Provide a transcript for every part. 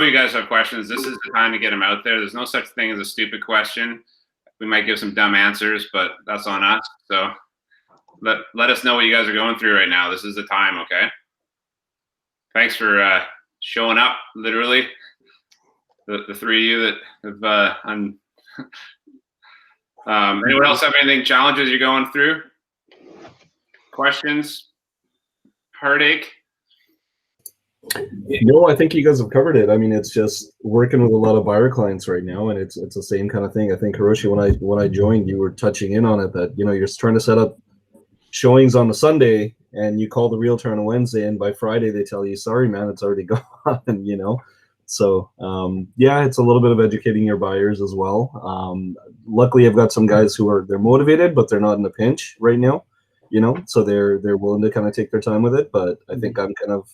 you guys have questions, this is the time to get them out there. There's no such thing as a stupid question. We might give some dumb answers, but that's on us. So let us know what you guys are going through right now. This is the time, okay? Thanks for showing up, literally. The three of you that have anyone else have anything, challenges you're going through? Questions? Heartache? No, I think you guys have covered it. I mean, it's just working with a lot of buyer clients right now, and it's the same kind of thing. I think, Hiroshi, when I joined, you were touching in on it, that you're trying to set up showings on a Sunday, and you call the realtor on a Wednesday, and by Friday they tell you, sorry man, it's already gone. So yeah, it's a little bit of educating your buyers as well. Luckily, I've got some guys who they're motivated, but they're not in a pinch right now, so they're willing to kind of take their time with it. But I think I'm kind of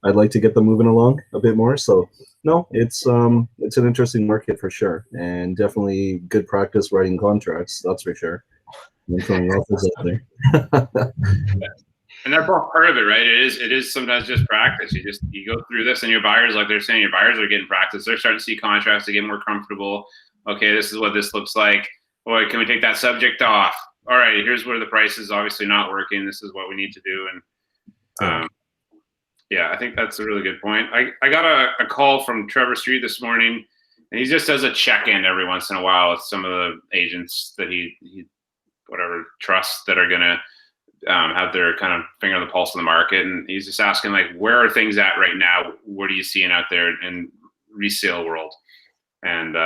I'd like to get them moving along a bit more. So no, it's an interesting market for sure, and definitely good practice writing contracts. That's for sure. I'm throwing offers out there. And that's all part of it, right? It is sometimes just practice. You go through this, and your buyers, like they're saying, your buyers are getting practice. They're starting to see contracts. They get more comfortable. Okay, this is what this looks like. Boy, can we take that subject off? All right, here's where the price is obviously not working. This is what we need to do. And yeah, I think that's a really good point. I got a call from Trevor Street this morning, and he just does a check-in every once in a while with some of the agents that he whatever trusts that are going to have their kind of finger on the pulse of the market. And he's just asking, like, where are things at right now? What are you seeing out there in resale world? And,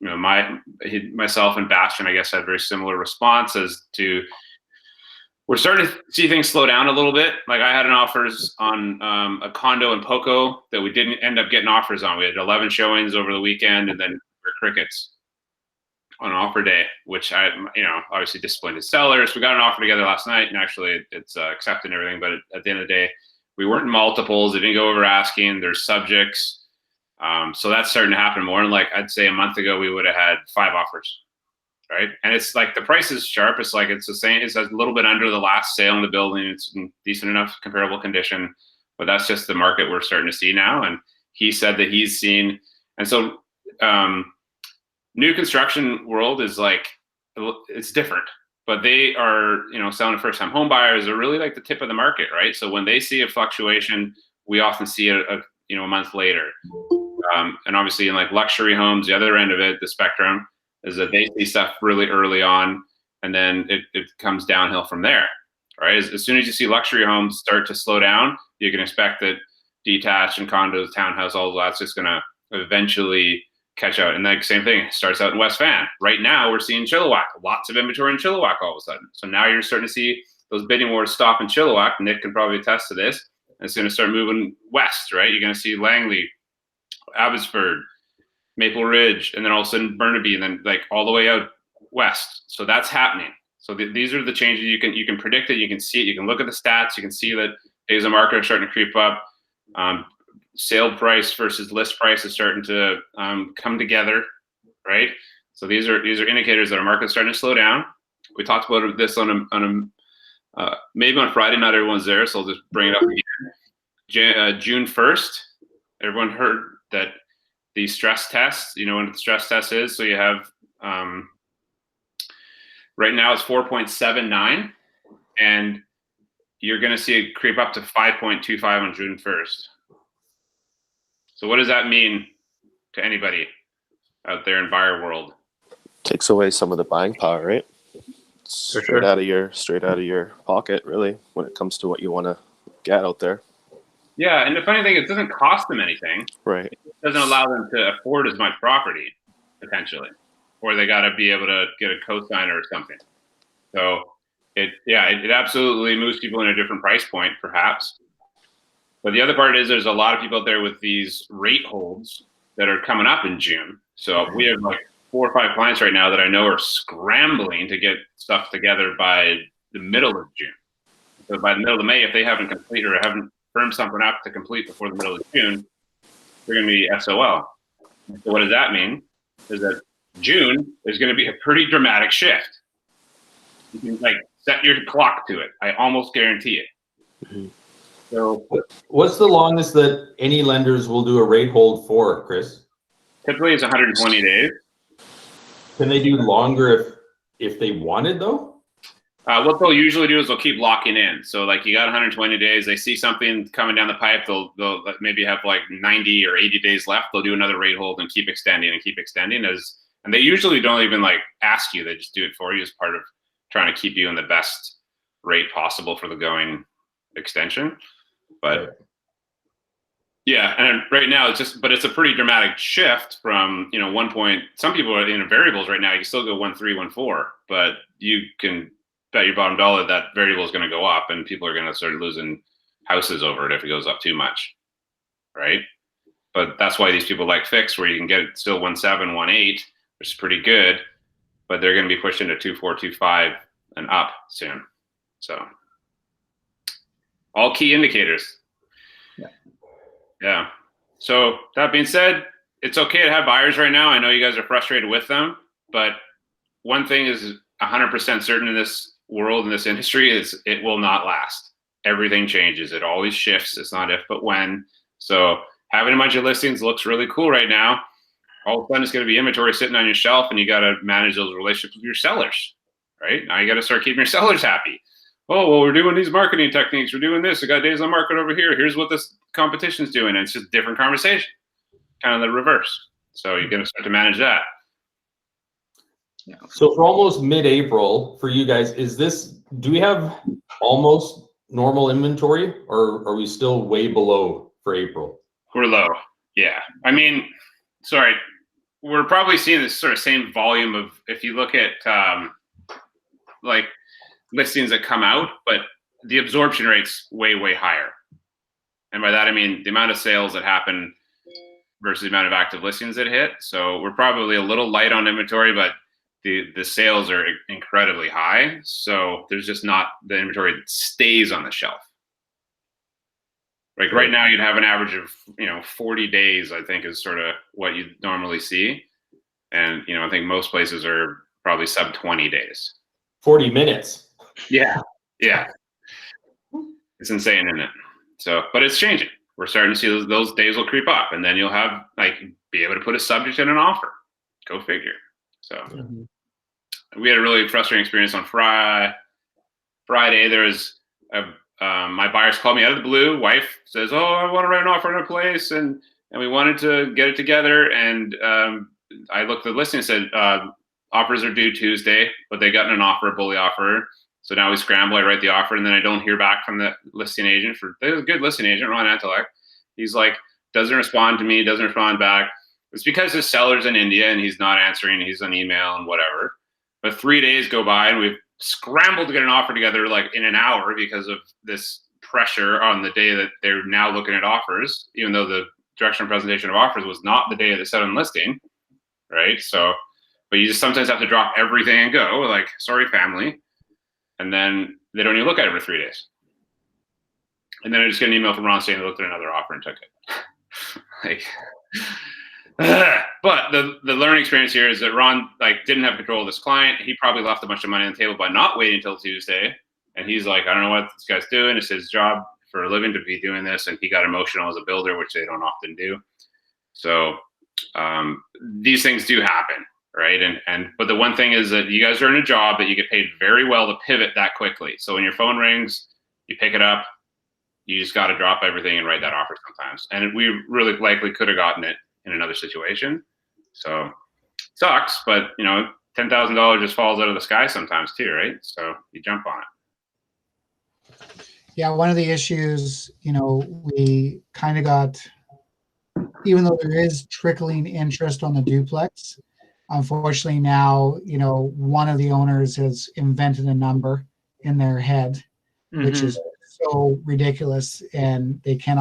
myself and Bastian, I guess, had very similar responses to, we're starting to see things slow down a little bit. Like, I had an offers on a condo in Poco that we didn't end up getting offers on. We had 11 showings over the weekend, and then we're crickets on offer day, which I, obviously disappointed sellers. We got an offer together last night, and actually it's accepted and everything. But at the end of the day, we weren't in multiples. It didn't go over asking. There's subjects. So that's starting to happen more. And like, I'd say a month ago, we would have had 5 offers, right? And it's like, the price is sharp. It's like, it's the same. It's a little bit under the last sale in the building. It's in decent enough comparable condition, but that's just the market we're starting to see now. And he said that he's seen, and so, new construction world is like, it's different, but they are, selling to first-time home buyers are really like the tip of the market, right? So when they see a fluctuation, we often see it a month later. And obviously in like luxury homes, the other end of it, the spectrum, is that they see stuff really early on, and then it comes downhill from there, right? As soon as you see luxury homes start to slow down, you can expect that detached and condos, townhouse, all of that's just gonna eventually catch out. And like, same thing starts out in West Van. Right now we're seeing Chilliwack, lots of inventory in Chilliwack all of a sudden. So now you're starting to see those bidding wars stop in Chilliwack. Nick can probably attest to this. And it's going to start moving west, right? You're going to see Langley, Abbotsford, Maple Ridge, and then all of a sudden Burnaby, and then like all the way out west. So that's happening. So these are the changes. You can predict it. You can see it. You can look at the stats. You can see that days of market are starting to creep up. Sale price versus list price is starting to come together, right? So these are indicators that our market's starting to slow down. We talked about this on a maybe on Friday. Not everyone's there, so I'll just bring it up again. June 1st, everyone heard that the stress test. You know what the stress test is? So you have right now it's 4.79, and you're going to see it creep up to 5.25 on June 1st. So what does that mean to anybody out there in buyer world? Takes away some of the buying power, right? Straight out of your pocket, really, when it comes to what you want to get out there. Yeah, and the funny thing is, it doesn't cost them anything. Right. It doesn't allow them to afford as much property, potentially, or they got to be able to get a cosigner or something. So it absolutely moves people in a different price point, perhaps. But the other part is there's a lot of people out there with these rate holds that are coming up in June. So we have like 4 or 5 clients right now that I know are scrambling to get stuff together by the middle of June. So by the middle of May, if they haven't completed or haven't firmed something up to complete before the middle of June, they're going to be SOL. So what does that mean? Is that June is going to be a pretty dramatic shift. You can like set your clock to it. I almost guarantee it. Mm-hmm. So What's the longest that any lenders will do a rate hold for, Chris? typically it's 120 days. Can they do longer if they wanted though? What they'll usually do is they'll keep locking in. So like you got 120 days, they see something coming down the pipe, they'll maybe have like 90 or 80 days left. They'll do another rate hold and keep extending and they usually don't even like ask you, they just do it for you as part of trying to keep you in the best rate possible for the going extension. But yeah, and right now it's a pretty dramatic shift from, one point. Some people are in variables right now. You can still go 1.3, 1.4, but you can bet your bottom dollar that variable is going to go up, and people are going to start losing houses over it if it goes up too much, right? But that's why these people like fixed, where you can get it still 1.7, 1.8, which is pretty good, but they're going to be pushed into 2.4, 2.5 and up soon. So all key indicators. Yeah. So that being said, it's okay to have buyers right now. I know you guys are frustrated with them, but one thing is 100% certain in this world, in this industry, is it will not last. Everything changes. It always shifts. It's not if, but when. So having a bunch of listings looks really cool right now. All of a sudden it's going to be inventory sitting on your shelf, and you got to manage those relationships with your sellers, right? Now you got to start keeping your sellers happy. Oh, well, we're doing these marketing techniques. We're doing this. We got days on market over here. Here's what this competition's doing. And it's just a different conversation, kind of the reverse. So you're going to start to manage that. Yeah. So for almost mid-April for you guys, do we have almost normal inventory, or are we still way below for April? We're low. Yeah. I mean, sorry, we're probably seeing this sort of same volume of, if you look at like listings that come out, but the absorption rate's way, way higher. And by that, I mean the amount of sales that happen versus the amount of active listings that hit. So we're probably a little light on inventory, but the sales are incredibly high. So there's just not the inventory that stays on the shelf. Like right now, you'd have an average of 40 days, I think, is sort of what you normally see. And I think most places are probably sub 20 days. 40 minutes. Yeah. It's insane, isn't it? So, but it's changing. We're starting to see those days will creep up, and then you'll have be able to put a subject in an offer. Go figure. So we had a really frustrating experience on Friday. There was my buyers called me out of the blue. Wife says, "Oh, I want to write an offer on a place, and we wanted to get it together." And I looked at the listing and said, offers are due Tuesday, but they got an offer, a bully offer. So now we scramble, I write the offer, and then I don't hear back from the listing agent. There's a good listing agent, Ron Antelek. He's like, doesn't respond to me, doesn't respond back. It's because his seller's in India and he's not answering. He's on email and whatever. But 3 days go by and we've scrambled to get an offer together like in an hour because of this pressure on the day that they're now looking at offers, even though the direction and presentation of offers was not the day of the set on listing, right? So, but you just sometimes have to drop everything and go, like, sorry, family. And then they don't even look at it for 3 days. And then I just get an email from Ron saying they looked at another offer and took it. But the learning experience here is that Ron didn't have control of this client. He probably left a bunch of money on the table by not waiting until Tuesday. And he's like, I don't know what this guy's doing. It's his job for a living to be doing this. And he got emotional as a builder, which they don't often do. So these things do happen. Right. But the one thing is that you guys are in a job that you get paid very well to pivot that quickly. So when your phone rings, you pick it up, you just got to drop everything and write that offer sometimes. And we really likely could have gotten it in another situation. So sucks, but $10,000 just falls out of the sky sometimes too, right? So you jump on it. Yeah. One of the issues, we kind of got, even though there is trickling interest on the duplex, unfortunately now, one of the owners has invented a number in their head, which is so ridiculous, and they can't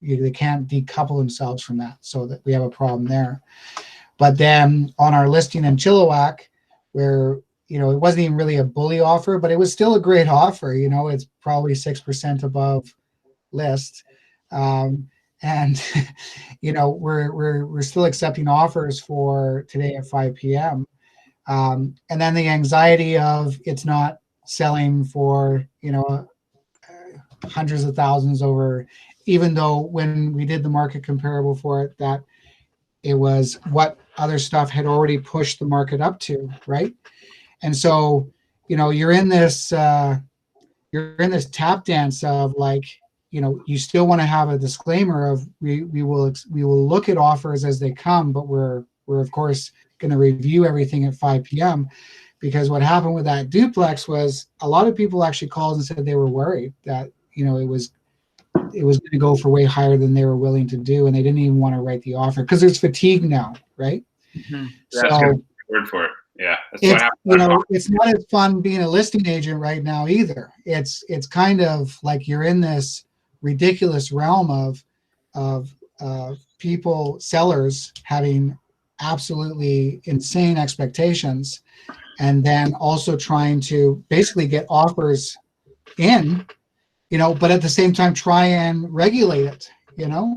decouple themselves from that, so that we have a problem there. But then on our listing in Chilliwack, where, it wasn't even really a bully offer, but it was still a great offer. It's probably 6% above list. And, we're still accepting offers for today at 5 p.m. And then the anxiety of it's not selling for, hundreds of thousands over, even though when we did the market comparable for it, that it was what other stuff had already pushed the market up to, right? And so, you're in this tap dance of like, you still want to have a disclaimer of we will look at offers as they come, but we're of course going to review everything at 5 p.m. because what happened with that duplex was a lot of people actually called and said they were worried that it was going to go for way higher than they were willing to do, and they didn't even want to write the offer because there's fatigue now, right? Mm-hmm. So that's good word for it. Yeah, that's it's what it's not as fun being a listing agent right now either. It's kind of like you're in this ridiculous realm of people, sellers having absolutely insane expectations, and then also trying to basically get offers in, but at the same time try and regulate it,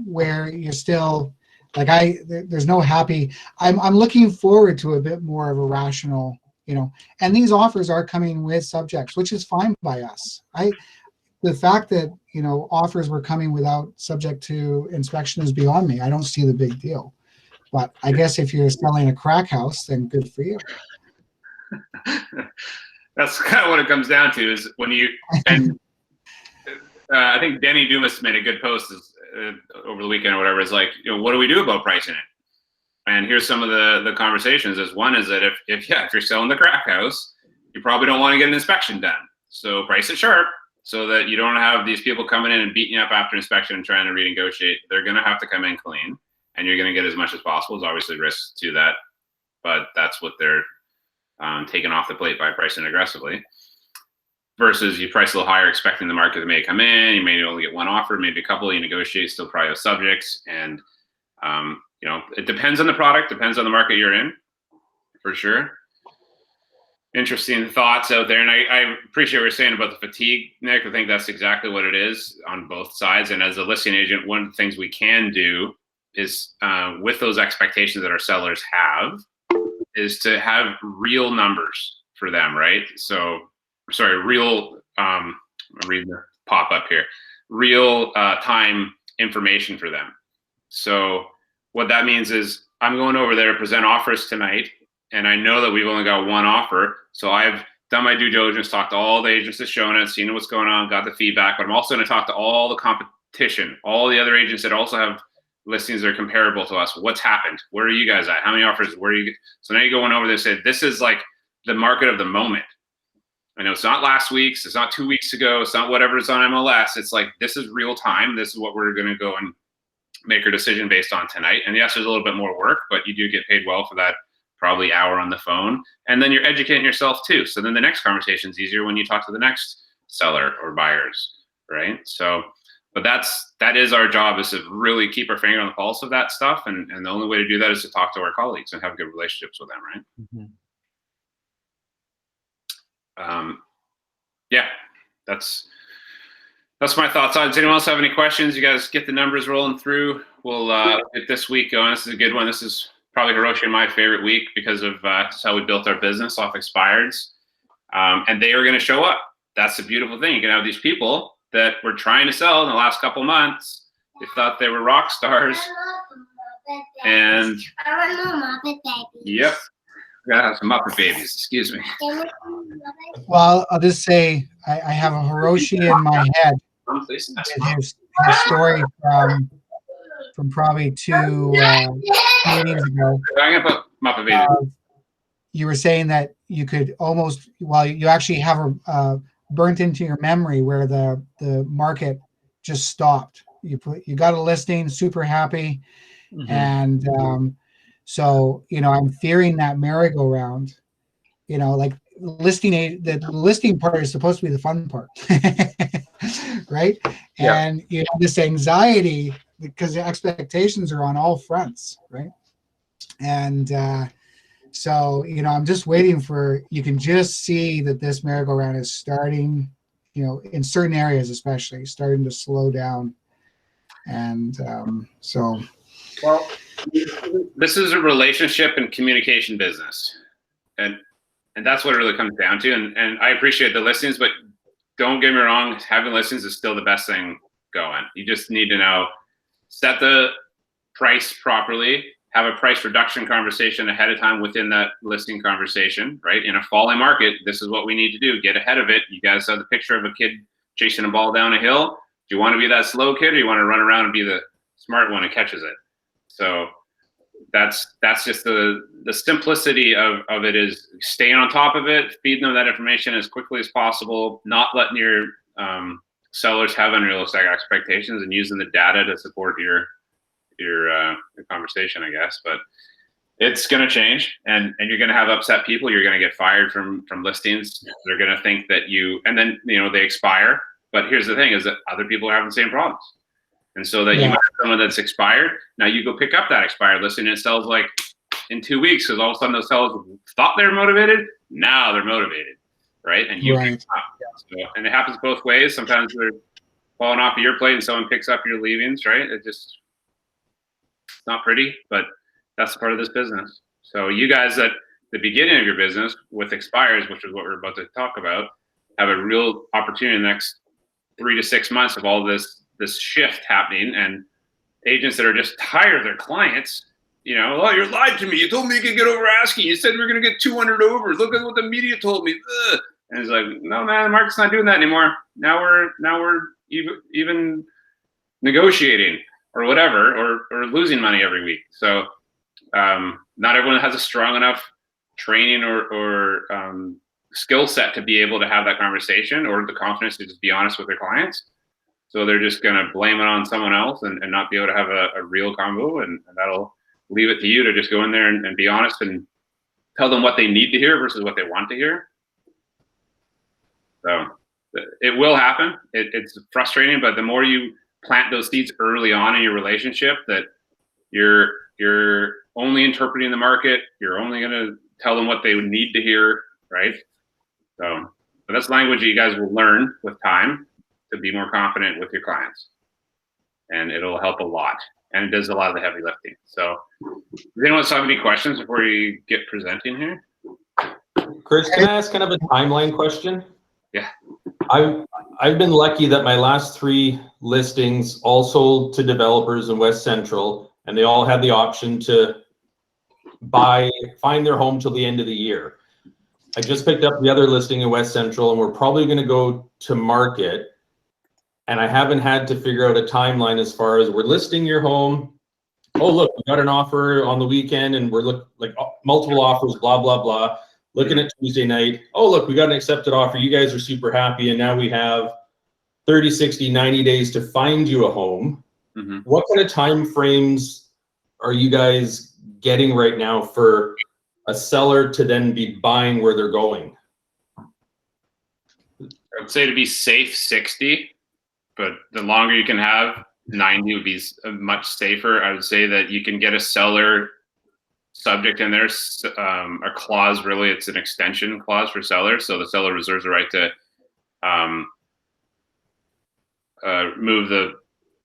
where you're still like there's no happy. I'm looking forward to a bit more of a rational, and these offers are coming with subjects, which is fine by us. The fact that offers were coming without subject to inspection is beyond me. I don't see the big deal, but I guess if you're selling a crack house, then good for you. That's kind of what it comes down to is when you and I think Denny Dumas made a good post over the weekend or whatever. Is like, what do we do about pricing it? And here's some of the conversations. Is one is that if you're selling the crack house, you probably don't want to get an inspection done. So price it sharp so that you don't have these people coming in and beating you up after inspection and trying to renegotiate. They're going to have to come in clean, and you're going to get as much as possible. There's obviously risks to that, but that's what they're taken off the plate by pricing aggressively. Versus you price a little higher, expecting the market may come in. You may only get one offer, maybe a couple. You negotiate, still probably have subjects, and it depends on the product, depends on the market you're in, for sure. Interesting thoughts out there, and I appreciate what you're saying about the fatigue, Nick. I think that's exactly what it is on both sides. And as a listing agent, one of the things we can do is with those expectations that our sellers have, is to have real numbers for them, right? So, real, I'm reading the pop-up here, real time information for them. So what that means is I'm going over there to present offers tonight, and I know that we've only got one offer. So I've done my due diligence, talked to all the agents that's shown it, seen what's going on, got the feedback, but I'm also going to talk to all the competition, all the other agents that also have listings that are comparable to us. What's happened? Where are you guys at? How many offers? Where are you? So now you're going over there and say, this is like the market of the moment. I know it's not last week's, it's not 2 weeks ago, it's not whatever is on MLS. It's like, this is real time. This is what we're going to go and make our decision based on tonight. And yes, there's a little bit more work, but you do get paid well for that probably hour on the phone. And then you're educating yourself too. So then the next conversation is easier when you talk to the next seller or buyers, right? So, but that is our job, is to really keep our finger on the pulse of that stuff. And the only way to do that is to talk to our colleagues and have good relationships with them, right? Mm-hmm. Yeah, that's my thoughts on it. Does anyone else have any questions? You guys get the numbers rolling through. We'll get this week going. This is a good one. This is probably Hiroshi and my favorite week because of that's how we built our business off expireds. And they are going to show up. That's the beautiful thing. You can have these people that were trying to sell in the last couple months. They thought they were rock stars. And yep. Gotta have some Muppet babies, excuse me. Well, I'll just say I have a Hiroshi in my head. His story from probably two meetings ago. I'm gonna put Muppet babies. You were saying that you could almost, well, you actually have a burnt into your memory where the market just stopped. You got a listing, super happy, and so, I'm fearing that merry-go-round, like the listing part is supposed to be the fun part, right? Yeah. And you have this anxiety because the expectations are on all fronts, right? And so, I'm just waiting you can just see that this merry-go-round is starting, in certain areas especially, starting to slow down. And so... Well, this is a relationship and communication business, and that's what it really comes down to. And I appreciate the listings, but don't get me wrong, having listings is still the best thing going. You just need to know, set the price properly, have a price reduction conversation ahead of time within that listing conversation, right? In a falling market, this is what we need to do. Get ahead of it. You guys saw the picture of a kid chasing a ball down a hill. Do you want to be that slow kid, or you want to run around and be the smart one who catches it? So that's just the simplicity of it, is staying on top of it, feeding them that information as quickly as possible, not letting your sellers have unrealistic expectations, and using the data to support your conversation, I guess. But it's going to change, and you're going to have upset people. You're going to get fired from listings. They're going to think that and then they expire. But here's the thing: is that other people are having the same problems, and so that you might have someone that's expired. Now you go pick up that expired listing, and it sells like in 2 weeks, because all of a sudden those sellers thought they were motivated. Now they're motivated, right? And you pick up. So, and it happens both ways. Sometimes they're falling off of your plate, and someone picks up your leavings, right? It's not pretty, but that's part of this business. So you guys at the beginning of your business with expires, which is what we're about to talk about, have a real opportunity in the next 3 to 6 months of all this shift happening, and agents that are just tired of their clients, oh, you lied to me. You told me you could get over asking. You said we we're going to get 200 overs. Look at what the media told me. Ugh. And it's like, no, man, the market's not doing that anymore. Now we're even negotiating or whatever, or losing money every week. So not everyone has a strong enough training or skill set to be able to have that conversation, or the confidence to just be honest with their clients. So they're just going to blame it on someone else and not be able to have a real convo, and that'll leave it to you to just go in there and be honest and tell them what they need to hear versus what they want to hear. So it will happen. It's frustrating, but the more you plant those seeds early on in your relationship, that you're only interpreting the market, you're only going to tell them what they would need to hear, right? So that's language that you guys will learn with time to be more confident with your clients, and it'll help a lot, and it does a lot of the heavy lifting. So does anyone have any questions before you get presenting here? Chris, can I ask kind of a timeline question? Yeah. I've been lucky that my last 3 listings all sold to developers in West Central, and they all had the option to find their home till the end of the year. I just picked up the other listing in West Central, and we're probably going to go to market. And I haven't had to figure out a timeline as far as, we're listing your home. Oh, look, we got an offer on the weekend, and we're like multiple offers, blah, blah, blah. Looking at Tuesday night. Oh, look, we got an accepted offer. You guys are super happy. And now we have 30, 60, 90 days to find you a home. Mm-hmm. What kind of time frames are you guys getting right now for a seller to then be buying where they're going? I would say to be safe, 60, but the longer you can have, 90 would be much safer. I would say that you can get a seller subject in there, a clause, really, it's an extension clause for sellers. So the seller reserves the right to move the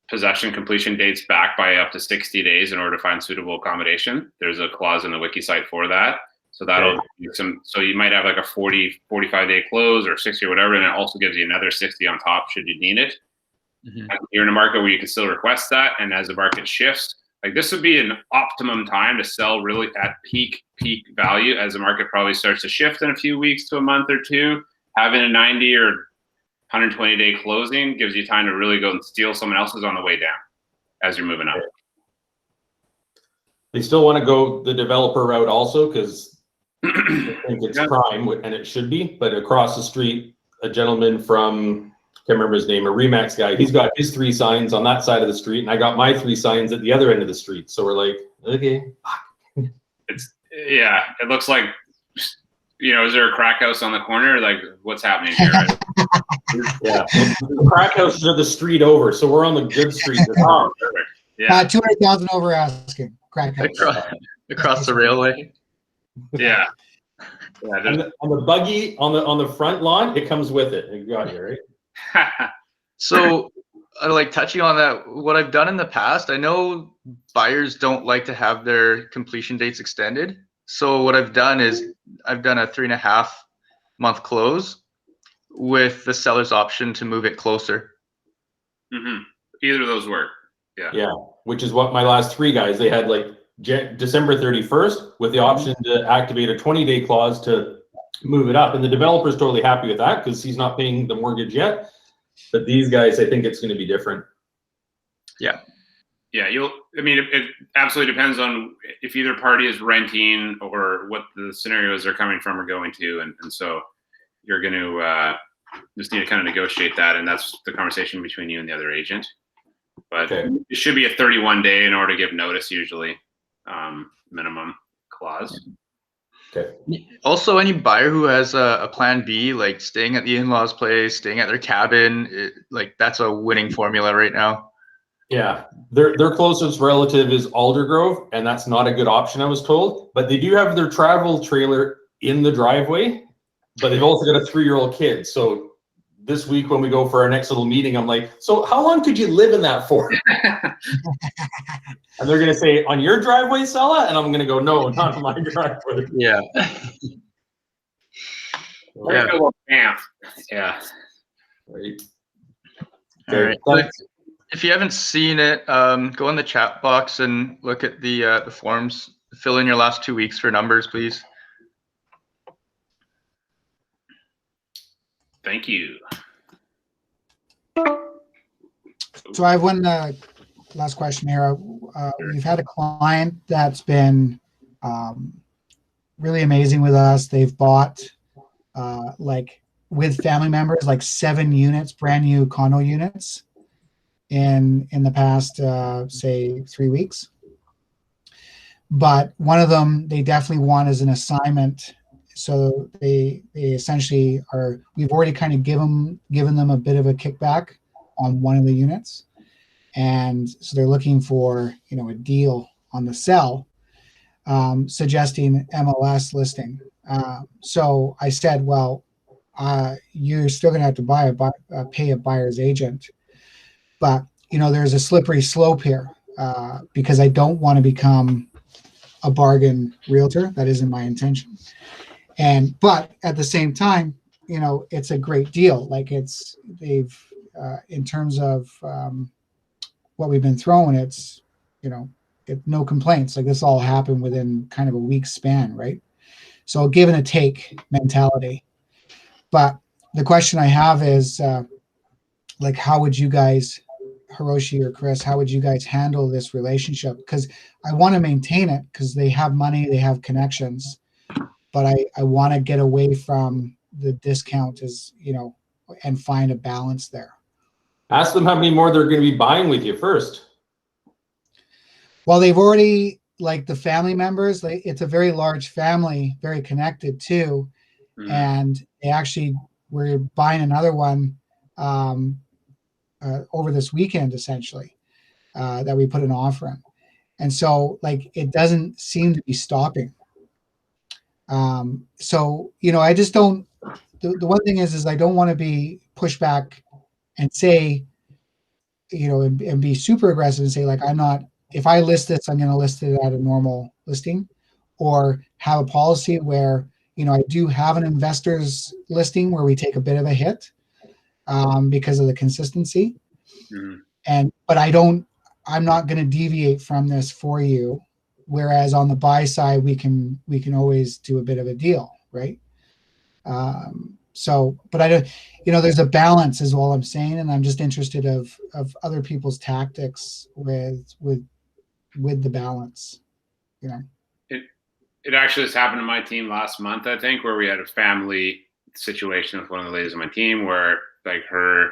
possession completion dates back by up to 60 days in order to find suitable accommodation. There's a clause in the wiki site for that. So that'll give so you might have like a 45 day close or 60 or whatever, and it also gives you another 60 on top should you need it. Mm-hmm. You're in a market where you can still request that, and as the market shifts, like this would be an optimum time to sell really at peak value. As the market probably starts to shift in a few weeks to a month or two, having a 90 or 120 day closing gives you time to really go and steal someone else's on the way down as you're moving up. They still want to go the developer route also, because I think it's prime, and it should be. But across the street, a gentleman from, can't remember his name, a Remax guy, he's got his 3 signs on that side of the street, and I got my 3 signs at the other end of the street. So we're like, okay. It looks like, is there a crack house on the corner? Like, what's happening here? Right? Yeah, the crack houses are the street over, so we're on the good street. Oh, perfect. Yeah, 200,000 over asking. Crack house. Across the railway. Yeah. On the buggy on the front lawn, it comes with it. You got it, right? So, like touching on that, what I've done in the past, I know buyers don't like to have their completion dates extended. So what I've done is I've done a 3.5 month close with the seller's option to move it closer. Either of those work. Yeah, which is what my last 3 guys, they had like December 31st with the option to activate a 20-day clause to move it up. And the developer's totally happy with that because he's not paying the mortgage yet. But these guys, I think it's going to be different. Yeah, it absolutely depends on if either party is renting or what the scenarios they're coming from or going to. And so you're going to just need to kind of negotiate that. And that's the conversation between you and the other agent. But it should be a 31-day in order to give notice, usually, minimum clause. Okay. Also, any buyer who has a plan B, like staying at the in-laws' place, staying at their cabin, like that's a winning formula right now. Yeah, their closest relative is Aldergrove, and that's not a good option, I was told. But they do have their travel trailer in the driveway, but they've also got a 3-year-old kid. So this week when we go for our next little meeting, I'm like, so how long could you live in that for? And they're going to say, on your driveway, Sella? And I'm going to go, no, not on my driveway. Yeah. Yeah. Yeah. Right. All right. Thanks. If you haven't seen it, go in the chat box and look at the forms. Fill in your last 2 weeks for numbers, please. Thank you. So I have one last question here. We've had a client that's been really amazing with us. They've bought like with family members, like 7 units, brand new condo units in the past, say 3 weeks. But one of them, they definitely want as an assignment. So they essentially are, we've already kind of given them a bit of a kickback on one of the units. And so they're looking for, a deal on the sell, suggesting MLS listing. So I said, well, you're still going to have to pay a buyer's agent. But, there's a slippery slope here because I don't want to become a bargain realtor. That isn't my intention. But at the same time, it's a great deal. Like they've, in terms of what we've been throwing, it's, no complaints. Like this all happened within kind of a week's span, right? So a give and a take mentality. But the question I have is, like, how would you guys, Hiroshi or Chris, how would you guys handle this relationship? Because I want to maintain it because they have money, they have connections, but I want to get away from the discount and find a balance there. Ask them how many more they're going to be buying with you first. Well, they've already, like the family members, it's a very large family, very connected too. Mm-hmm. And they actually were buying another one over this weekend, essentially, that we put an offer in. And so like, it doesn't seem to be stopping. So, I just don't, the one thing is I don't want to be pushed back and say, and be super aggressive and say like, if I list this, I'm going to list it at a normal listing, or have a policy where, I do have an investor's listing where we take a bit of a hit because of the consistency. Mm-hmm. But I'm not going to deviate from this for you. Whereas on the buy side, we can always do a bit of a deal, right? But I don't, there's a balance is all I'm saying. And I'm just interested of other people's tactics with the balance, It actually has happened to my team last month, I think, where we had a family situation with one of the ladies on my team where like her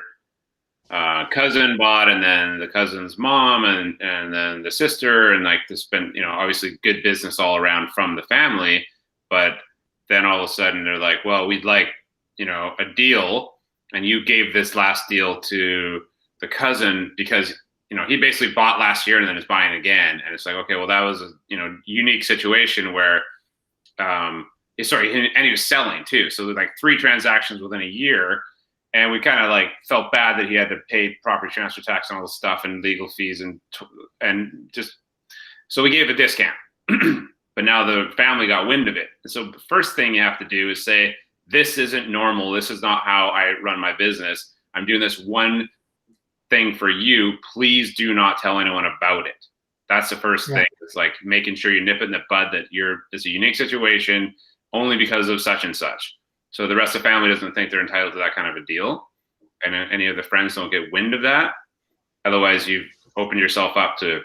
cousin bought, and then the cousin's mom, and then the sister, and like this been, obviously good business all around from the family. But then all of a sudden they're like, well, we'd like, a deal, and you gave this last deal to the cousin because, he basically bought last year and then is buying again. And it's like, okay, well, that was a, unique situation where, and he was selling too. So like 3 transactions within a year. And we kind of like felt bad that he had to pay property transfer tax and all this stuff and legal fees and just, so we gave a discount, but now the family got wind of it. And so the first thing you have to do is say, this isn't normal. This is not how I run my business. I'm doing this one thing for you. Please do not tell anyone about it. That's the first thing. It's like making sure you nip it in the bud that it's a unique situation only because of such and such. So the rest of the family doesn't think they're entitled to that kind of a deal. And any of the friends don't get wind of that. Otherwise, you've opened yourself up to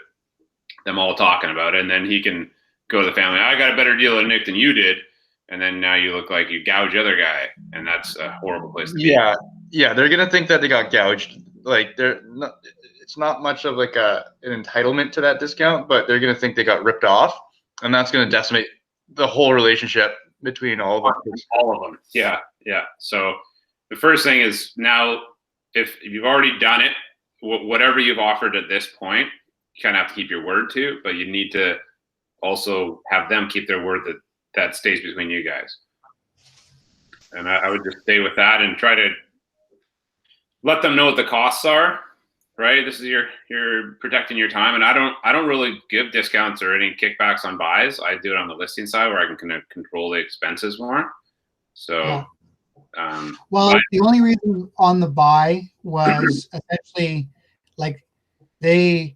them all talking about it. And then he can go to the family, I got a better deal on Nick than you did. And then now you look like you gouge the other guy. And that's a horrible place to be. Yeah. They're going to think that they got gouged. Like it's not much of like an entitlement to that discount, but they're going to think they got ripped off. And that's going to decimate the whole relationship between all of them. All of them. Yeah. So the first thing is now, if you've already done it, whatever you've offered at this point, you kind of have to keep your word to, but you need to also have them keep their word that stays between you guys. And I would just stay with that and try to let them know what the costs are, right? This is you're protecting your time. And I don't really give discounts or any kickbacks on buys. I do it on the listing side where I can kind of control the expenses more. So, the only reason on the buy was essentially like they,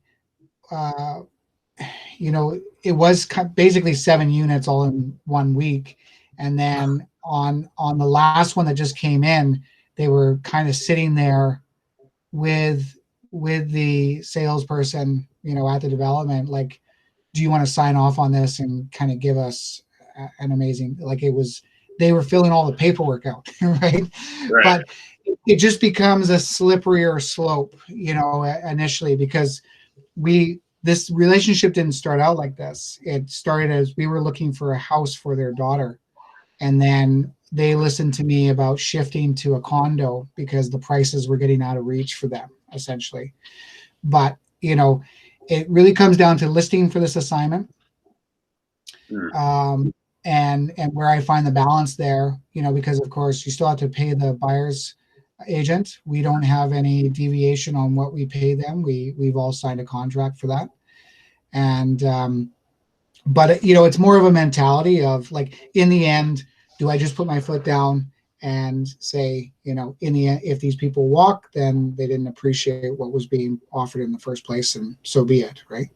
it was basically 7 units all in 1 week. And then on the last one that just came in, they were kind of sitting there with the salesperson, at the development, like, do you want to sign off on this and kind of give us an amazing, like they were filling all the paperwork out, right? But it just becomes a slipperier slope, initially, because this relationship didn't start out like this. It started as we were looking for a house for their daughter. And then they listened to me about shifting to a condo because the prices were getting out of reach for them, essentially. But, it really comes down to listing for this assignment. And where I find the balance there, because of course you still have to pay the buyer's agent. We don't have any deviation on what we pay them. We've all signed a contract for that. And, but it's more of a mentality of like, in the end, do I just put my foot down and say, in the end, if these people walk, then they didn't appreciate what was being offered in the first place, and so be it, right?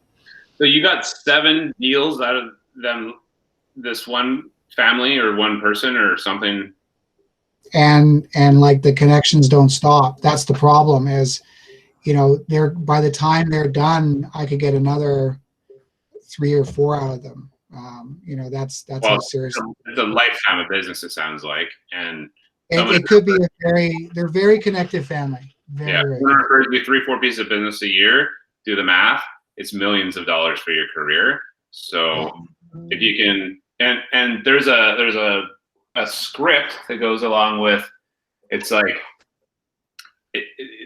So you got 7 deals out of them, this one family or one person or something. And like the connections don't stop. That's the problem is, they're, by the time they're done, I could get another 3 or 4 out of them. That's how serious. It's a lifetime of business, it sounds like. And it could be they're very connected family. Very. Refers to 3-4 pieces of business a year. Do the math. It's millions of dollars for your career. So if you can, and there's a script that goes along with, it's like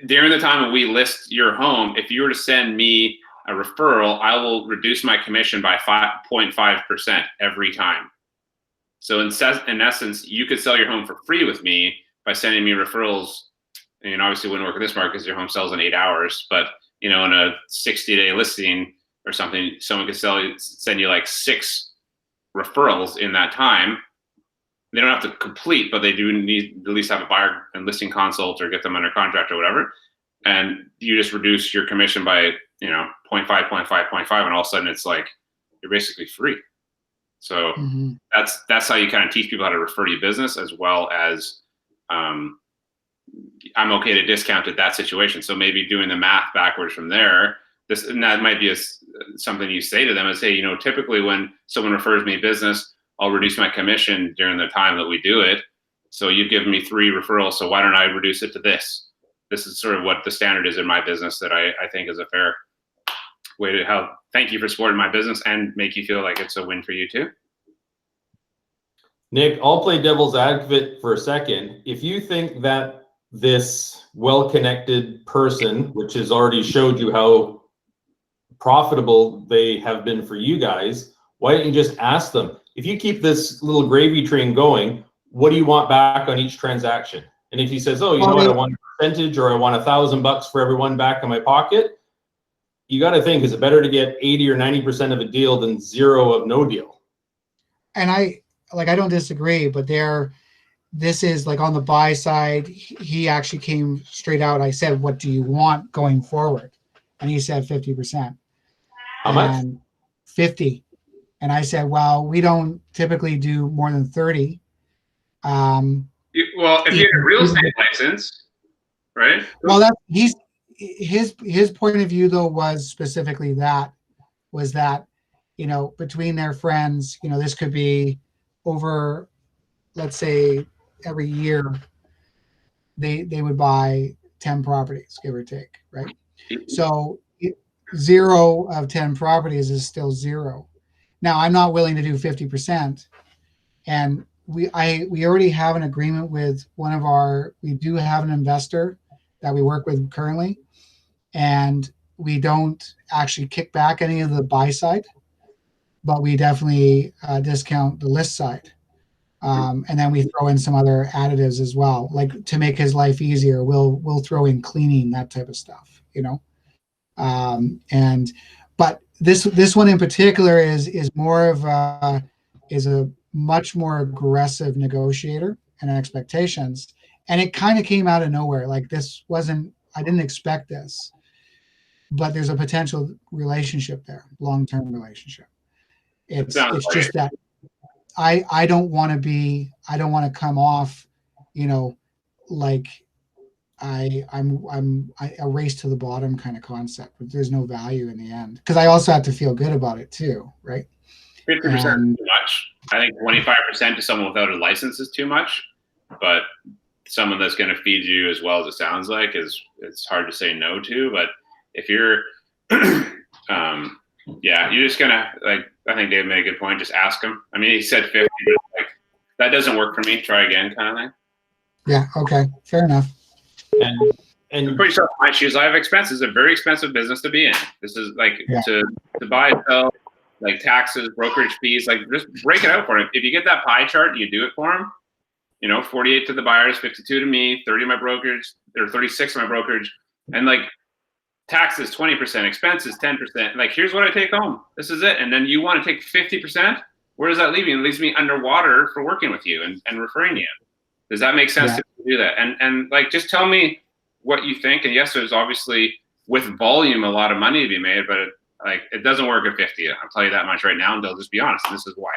during the time when we list your home, if you were to send me a referral, I will reduce my commission by 5.5% every time. So in essence, you could sell your home for free with me by sending me referrals. And obviously it wouldn't work in this market because your home sells in 8 hours, but in a 60-day listing or something, someone could send you like 6 referrals in that time. They don't have to complete, but they do need to at least have a buyer and listing consult or get them under contract or whatever. And you just reduce your commission by 0.5, 0.5, 0.5, and all of a sudden it's like you're basically free. So that's how you kind of teach people how to refer to your business, as well as I'm okay to discount at that situation. So maybe doing the math backwards from there. And that might be something you say to them is, hey, typically when someone refers me business, I'll reduce my commission during the time that we do it. So you've given me 3 referrals, so why don't I reduce it to this? This is sort of what the standard is in my business that I think is a fair way to thank you for supporting my business and make you feel like it's a win for you too. Nick, I'll play devil's advocate for a second. If you think that this well-connected person, which has already showed you how profitable they have been for you guys, why don't you just ask them, if you keep this little gravy train going, what do you want back on each transaction? And if he says, oh, you know what, I want a percentage, or I want $1,000 for everyone back in my pocket, you got to think, is it better to get 80 or 90% of a deal than 0 of no deal? And I don't disagree, but they're this is like on the buy side, he actually came straight out. I said, what do you want going forward? And he said 50%. How much? And 50. And I said, well, we don't typically do more than 30. Well, if you had a real estate license, right? Well, that's his point of view though was specifically that, you know, between their friends, you know, this could be over, let's say every year they would buy 10 properties, give or take, right? So 0 of 10 properties is still 0. Now I'm not willing to do 50%, and we already have an agreement with we do have an investor that we work with currently, and we don't actually kick back any of the buy side, but we definitely discount the list side. And then we throw in some other additives as well, like to make his life easier. We'll throw in cleaning, that type of stuff, you know. But this one in particular is more of a much more aggressive negotiator and expectations, and it kind of came out of nowhere. Like I didn't expect this, but there's a potential relationship there, long-term relationship. It's just that I don't want to come off, you know, like I'm a race to the bottom kind of concept, but there's no value in the end, because I also have to feel good about it too, right? 50% is too much. I think 25% to someone without a license is too much, but someone that's going to feed you as well as it sounds like it's hard to say no to. But if you're, yeah, you're just gonna, like, I think Dave made a good point. Just ask him. I mean, he said 50, but like, that doesn't work for me. Try again, kind of thing. Yeah. Okay. Fair enough. And I'm pretty sure my shoes. I have expenses. It's a very expensive business to be in. This is like to buy and sell, like taxes, brokerage fees. Like, just break it out for him. If you get that pie chart and you do it for him, you know, 48 to the buyers, 52 to me, 30 to my brokerage, or 36 to my brokerage, and like taxes 20%, expenses 10%. Like, here's what I take home. This is it. And then you want to take 50%? Where does that leave you? It leaves me underwater for working with you and referring you. Does that make sense to do that? And like, just tell me what you think. And yes, there's obviously with volume a lot of money to be made, but it doesn't work at 50. I'll tell you that much right now, and they'll just be honest. And this is why.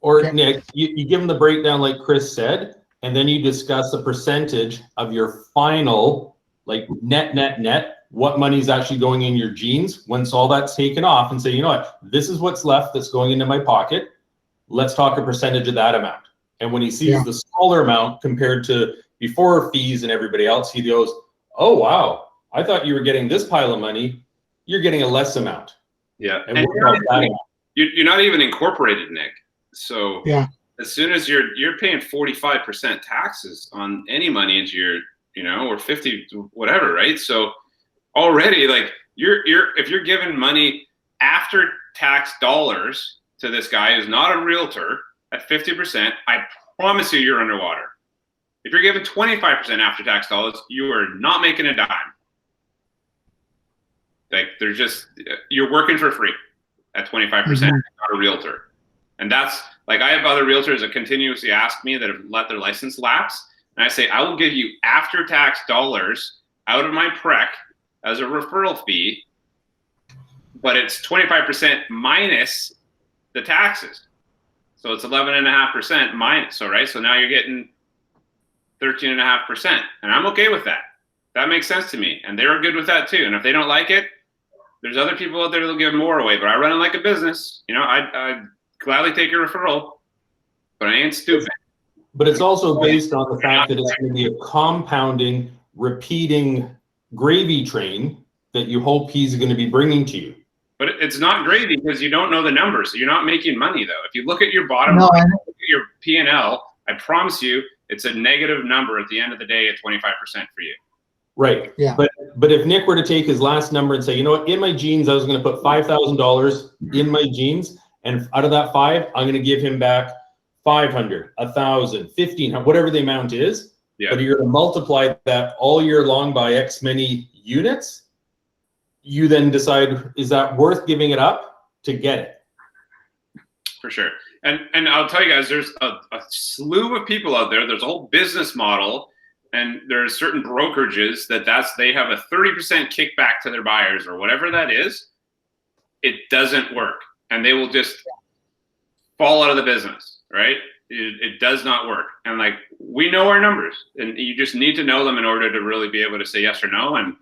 Or Nick, you give them the breakdown like Chris said, and then you discuss the percentage of your final, like net, what money's actually going in your jeans once all that's taken off, and say, you know what, this is what's left that's going into my pocket. Let's talk a percentage of that amount. And when he sees the smaller amount compared to before fees and everybody else, he goes, oh, wow, I thought you were getting this pile of money. You're getting a less amount. Yeah. And you're not even incorporated, Nick. So as soon as you're paying 45% taxes on any money into your, you know, or 50, whatever, right? So already, like, if you're giving money after tax dollars to this guy who's not a realtor at 50%, I promise you, you're underwater. If you're giving 25% after tax dollars, you are not making a dime. Like, you're working for free at 25%, not a realtor. And that's, like, I have other realtors that continuously ask me that have let their license lapse. And I say, I will give you after tax dollars out of my prec as a referral fee, but it's 25% minus the taxes. So it's 11.5% minus. So, right. So now you're getting 13.5%. And I'm okay with that. That makes sense to me. And they're good with that too. And if they don't like it, there's other people out there that'll give more away, but I run it like a business. You know, I'd gladly take your referral, but I ain't stupid. But it's also based on the fact that it's going to be a compounding, repeating gravy train that you hope he's going to be bringing to you. But it's not gravy because you don't know the numbers. So you're not making money, though. If you look at your bottom line, look at your P&L, I promise you it's a negative number at the end of the day at 25% for you. Right. Yeah. But if Nick were to take his last number and say, you know what, in my jeans, I was going to put $5,000 in my jeans, and out of that $5,000, I'm going to give him back 500, 1,000, 1,500, whatever the amount is. Yeah. But you're going to multiply that all year long by X many units. You then decide, is that worth giving it up to get it? For sure. And I'll tell you guys, there's a slew of people out there. There's a whole business model, and there's certain brokerages they have a 30% kickback to their buyers or whatever that is. It doesn't work, and they will just fall out of the business, right? It does not work. And like, we know our numbers, and you just need to know them in order to really be able to say yes or no. And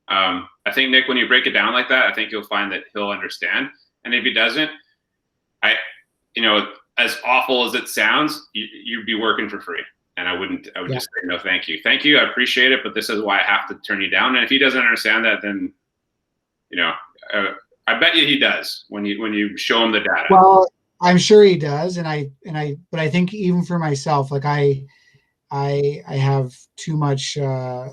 I think, Nick, when you break it down like that, I think you'll find that he'll understand. And if he doesn't, as awful as it sounds, you'd be working for free. And I would just say, no, thank you. Thank you. I appreciate it, but this is why I have to turn you down. And if he doesn't understand that, then, I bet you he does when you show him the data. Well, I'm sure he does. But I think even for myself, like I have too much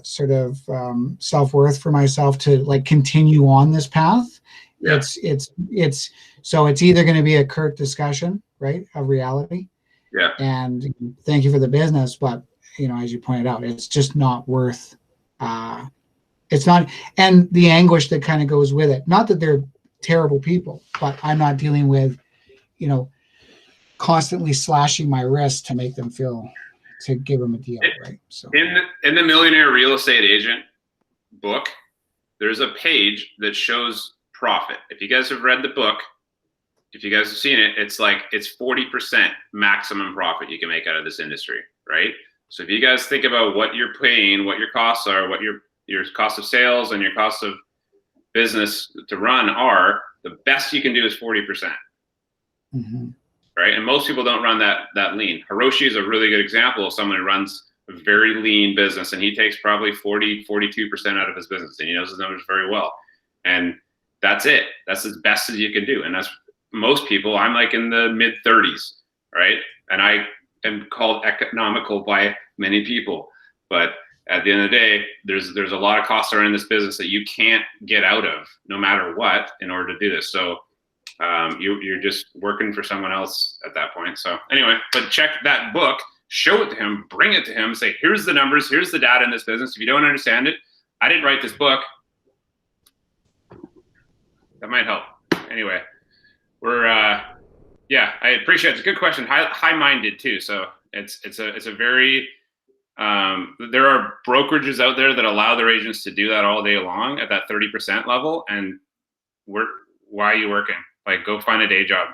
self-worth for myself to like continue on this path. Yeah. So it's either going to be a curt discussion, right, of reality. Yeah. And thank you for the business, but as you pointed out, it's just not worth. It's not, and the anguish that kind of goes with it. Not that they're terrible people, but I'm not dealing with, constantly slashing my wrist to make them to give them a deal, right? So in the Millionaire Real Estate Agent book, there's a page that shows profit. If you guys have read the book, if you guys have seen it, it's 40% maximum profit you can make out of this industry, right? So if you guys think about what you're paying, what your costs are, what your cost of sales and your cost of business to run are, the best you can do is 40%. Mm-hmm. Right? And most people don't run that lean. Hiroshi is a really good example of someone who runs a very lean business, and he takes probably 42% out of his business, and he knows his numbers very well. And that's it. That's as best as you can do. And that's most people. I'm like in the mid 30s, right? And I am called economical by many people. But at the end of the day, there's a lot of costs are in this business that you can't get out of no matter what in order to do this. So you're just working for someone else at that point. So anyway, but check that book, show it to him, bring it to him, say, here's the numbers, here's the data in this business. If you don't understand it, I didn't write this book. That might help. Anyway, I appreciate it. It's a good question. High-minded too. So it's a very, there are brokerages out there that allow their agents to do that all day long at that 30% level. And why are you working? Like, go find a day job.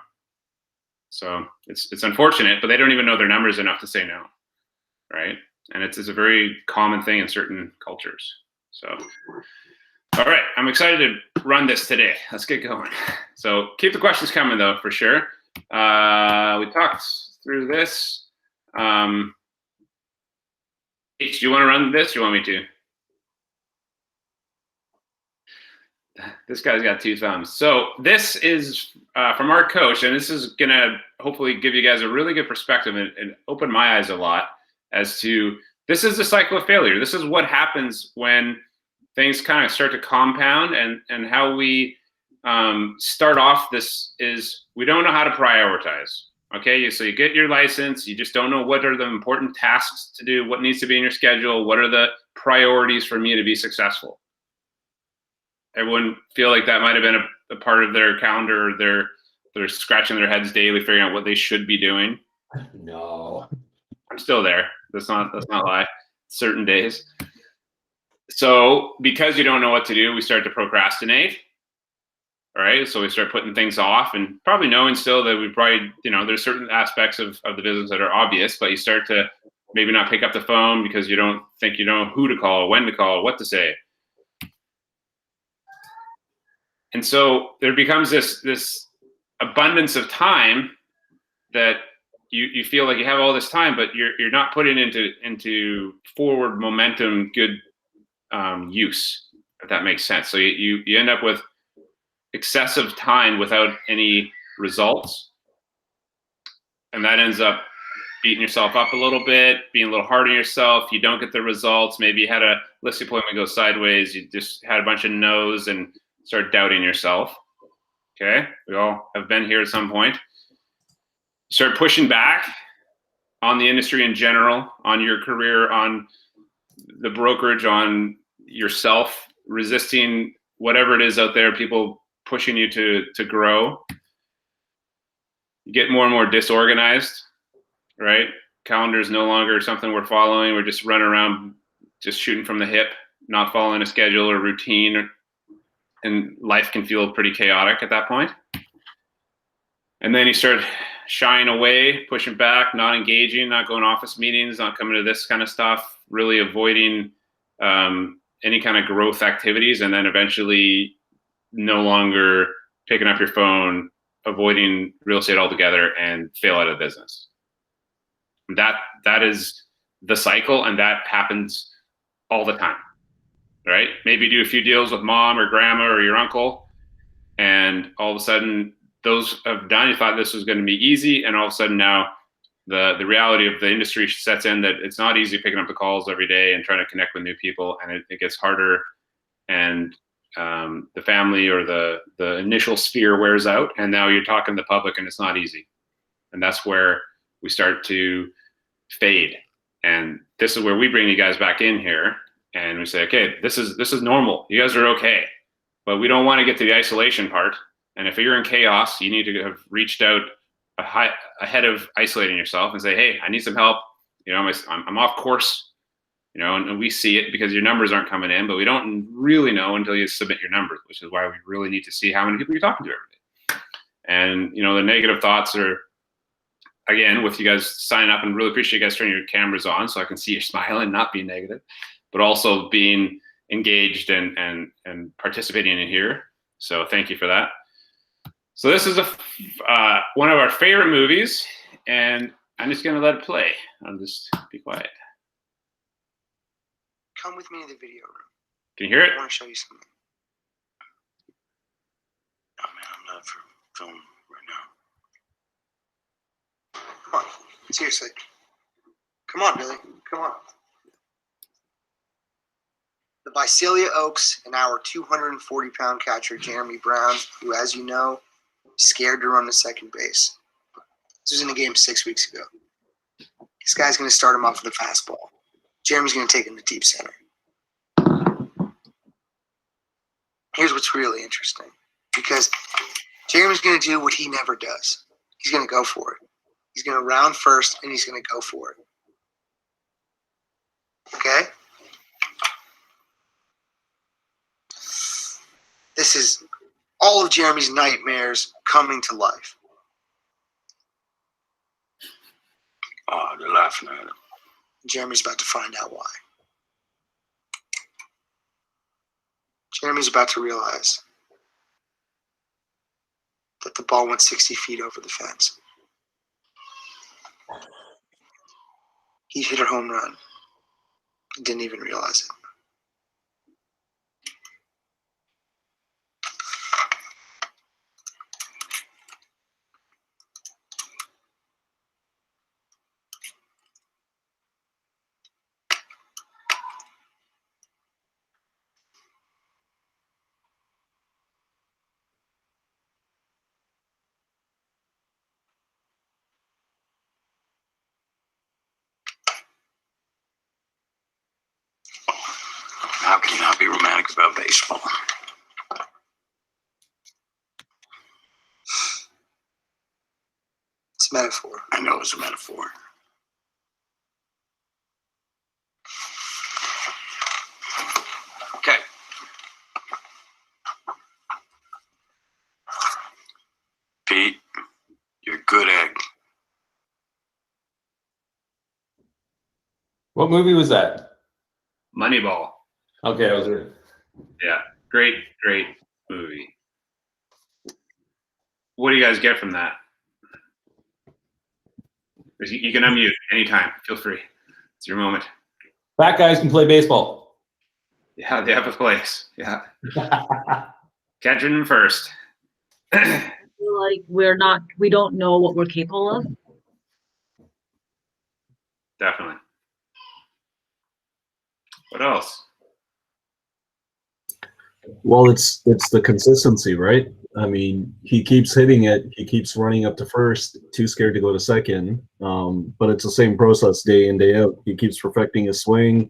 So it's unfortunate, but they don't even know their numbers enough to say no, right? And it's a very common thing in certain cultures. So, all right, I'm excited to run this today. Let's get going. So keep the questions coming though, for sure. We talked through this. H, do you want to run this? Or you want me to? This guy's got 2 thumbs. So this is from our coach, and this is going to hopefully give you guys a really good perspective and open my eyes a lot as to, this is the cycle of failure. This is what happens when things kind of start to compound, and how we start off this is we don't know how to prioritize. Okay, so you get your license, you just don't know what are the important tasks to do, what needs to be in your schedule, what are the priorities for me to be successful. Everyone feel like that might have been a part of their calendar. They're scratching their heads daily, figuring out what they should be doing. No, I'm still there. Let's not lie. Certain days. So because you don't know what to do, we start to procrastinate. All right. So we start putting things off, and probably knowing still that we probably, there's certain aspects of the business that are obvious, but you start to maybe not pick up the phone because you don't think you know who to call, when to call, what to say. And so there becomes this abundance of time that you feel like you have all this time, but you're not putting into forward momentum, good use, if that makes sense. So you end up with excessive time without any results, and that ends up beating yourself up a little bit, being a little hard on yourself. You don't get the results. Maybe you had a listing appointment go sideways. You just had a bunch of no's and start doubting yourself. Okay, we all have been here at some point. Start pushing back on the industry in general, on your career, on the brokerage, on yourself, resisting whatever it is out there, people pushing you to grow. you get more and more disorganized, right? Calendar is no longer something we're following. We're just running around, just shooting from the hip, not following a schedule or routine, and life can feel pretty chaotic at that point. And then you start shying away, pushing back, not engaging, not going to office meetings, not coming to this kind of stuff, really avoiding any kind of growth activities, and then eventually no longer picking up your phone, avoiding real estate altogether, and fail out of business. That is the cycle, and that happens all the time, right? Maybe you do a few deals with mom or grandma or your uncle, and all of a sudden those have done. You thought this was going to be easy, and all of a sudden now the reality of the industry sets in that it's not easy picking up the calls every day and trying to connect with new people, and it gets harder, and the family or the initial sphere wears out, and now you're talking to the public, and it's not easy, and that's where we start to fade. And this is where we bring you guys back in here, and we say, okay, this is normal. You guys are okay, but we don't want to get to the isolation part. And if you're in chaos, you need to have reached out ahead of isolating yourself and say, hey, I need some help. You know, I'm off course, you know, and we see it because your numbers aren't coming in, but we don't really know until you submit your numbers, which is why we really need to see how many people you're talking to every day. And, you know, the negative thoughts are, again, with you guys signing up, and really appreciate you guys turning your cameras on so I can see you smiling, not being negative, but also being engaged and participating in here. So thank you for that. So this is one of our favorite movies, and I'm just gonna let it play. I'll just be quiet. Come with me to the video room. Can you hear it? I want to show you something. Oh man, I'm not for film right now. Come on, seriously. Come on, Billy. Come on. The Visalia Oaks and our 240-pound catcher, Jeremy Brown, who, as you know, is scared to run to second base. This was in a game 6 weeks ago. This guy's going to start him off with a fastball. Jeremy's going to take him to deep center. Here's what's really interesting, because Jeremy's going to do what he never does. He's going to go for it. He's going to round first, and he's going to go for it. Okay? This is all of Jeremy's nightmares coming to life. Oh, they're laughing at him. Jeremy's about to find out why. Jeremy's about to realize that the ball went 60 feet over the fence. He hit a home run. Didn't even realize it. How can you not be romantic about baseball? It's a metaphor. I know it's a metaphor. Okay. Pete, you're a good egg. What movie was that? Moneyball. Okay, I was there. Yeah, great movie. What do you guys get from that? You can unmute anytime. Feel free. It's your moment. Fat guys can play baseball. Yeah, they have a place. Yeah. Catching them first. Like we don't know what we're capable of. Definitely. What else? Well, it's the consistency, right? I mean, he keeps hitting it. He keeps running up to first, too scared to go to second. But it's the same process day in, day out. He keeps perfecting his swing,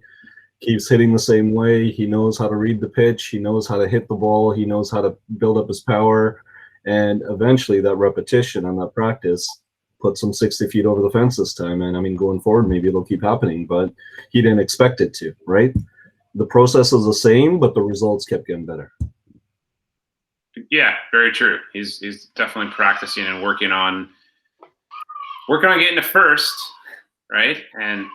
keeps hitting the same way. He knows how to read the pitch. He knows how to hit the ball. He knows how to build up his power. And eventually that repetition and that practice puts him 60 feet over the fence this time. And I mean, going forward, maybe it'll keep happening, but he didn't expect it to, right? The process is the same, but the results kept getting better. Yeah, very true. He's definitely practicing and working on getting to first, right? And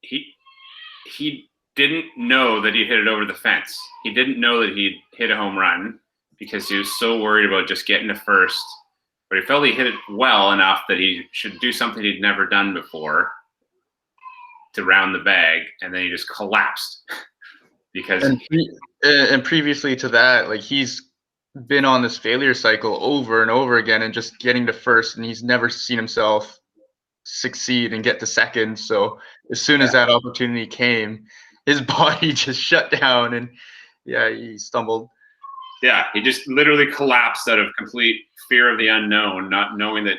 he didn't know that he hit it over the fence. He didn't know that he'd hit a home run because he was so worried about just getting to first. But he felt he hit it well enough that he should do something he'd never done before to round the bag, and then he just collapsed because. And previously to that, like, he's been on this failure cycle over and over again, and just getting to first, and he's never seen himself succeed and get to second. So as soon as that opportunity came, his body just shut down, and he stumbled. Yeah, he just literally collapsed out of complete fear of the unknown, not knowing that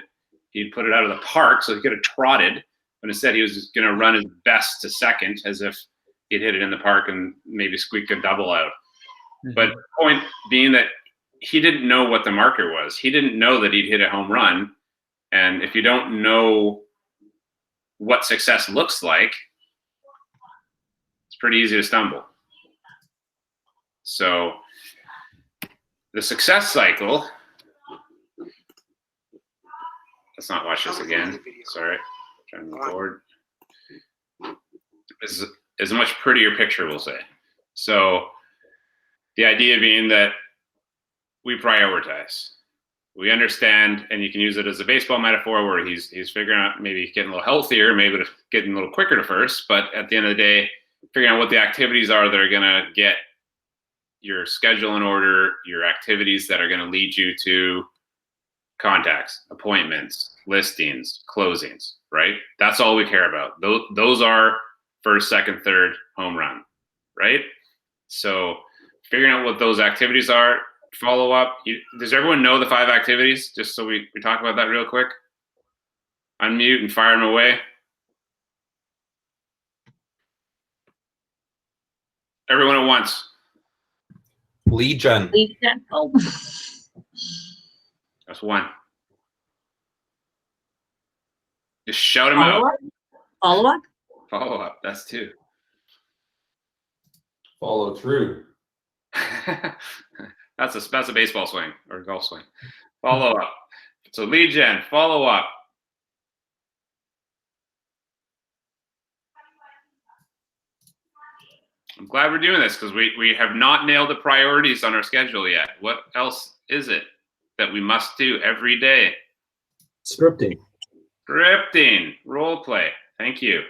he'd put it out of the park, so he could have trotted, but instead he was just going to run his best to second as if he'd hit it in the park and maybe squeak a double out. Mm-hmm. But the point being that he didn't know what the marker was. He didn't know that he'd hit a home run. And if you don't know what success looks like, it's pretty easy to stumble. So the success cycle, let's not watch this again. Sorry, trying to move forward. Is a much prettier picture, we'll say. So the idea being that we prioritize. We understand, and you can use it as a baseball metaphor where he's figuring out, maybe getting a little healthier, maybe getting a little quicker to first, but at the end of the day, figuring out what the activities are that are going to get your schedule in order, your activities that are going to lead you to contacts, appointments, listings, closings, right? That's all we care about. Those are first, second, third, home run, right? So figuring out what those activities are, follow up. Does everyone know the 5 activities? Just so we talk about that real quick. Unmute and fire them away. Everyone at once. Lead gen. Oh. That's 1. Just shout them out. Follow up. Follow up. That's 2. Follow through. That's a baseball swing or a golf swing. Follow up. So lead gen, follow up. I'm glad we're doing this because we have not nailed the priorities on our schedule yet. What else is it that we must do every day? Scripting. Scripting. Role play. Thank you.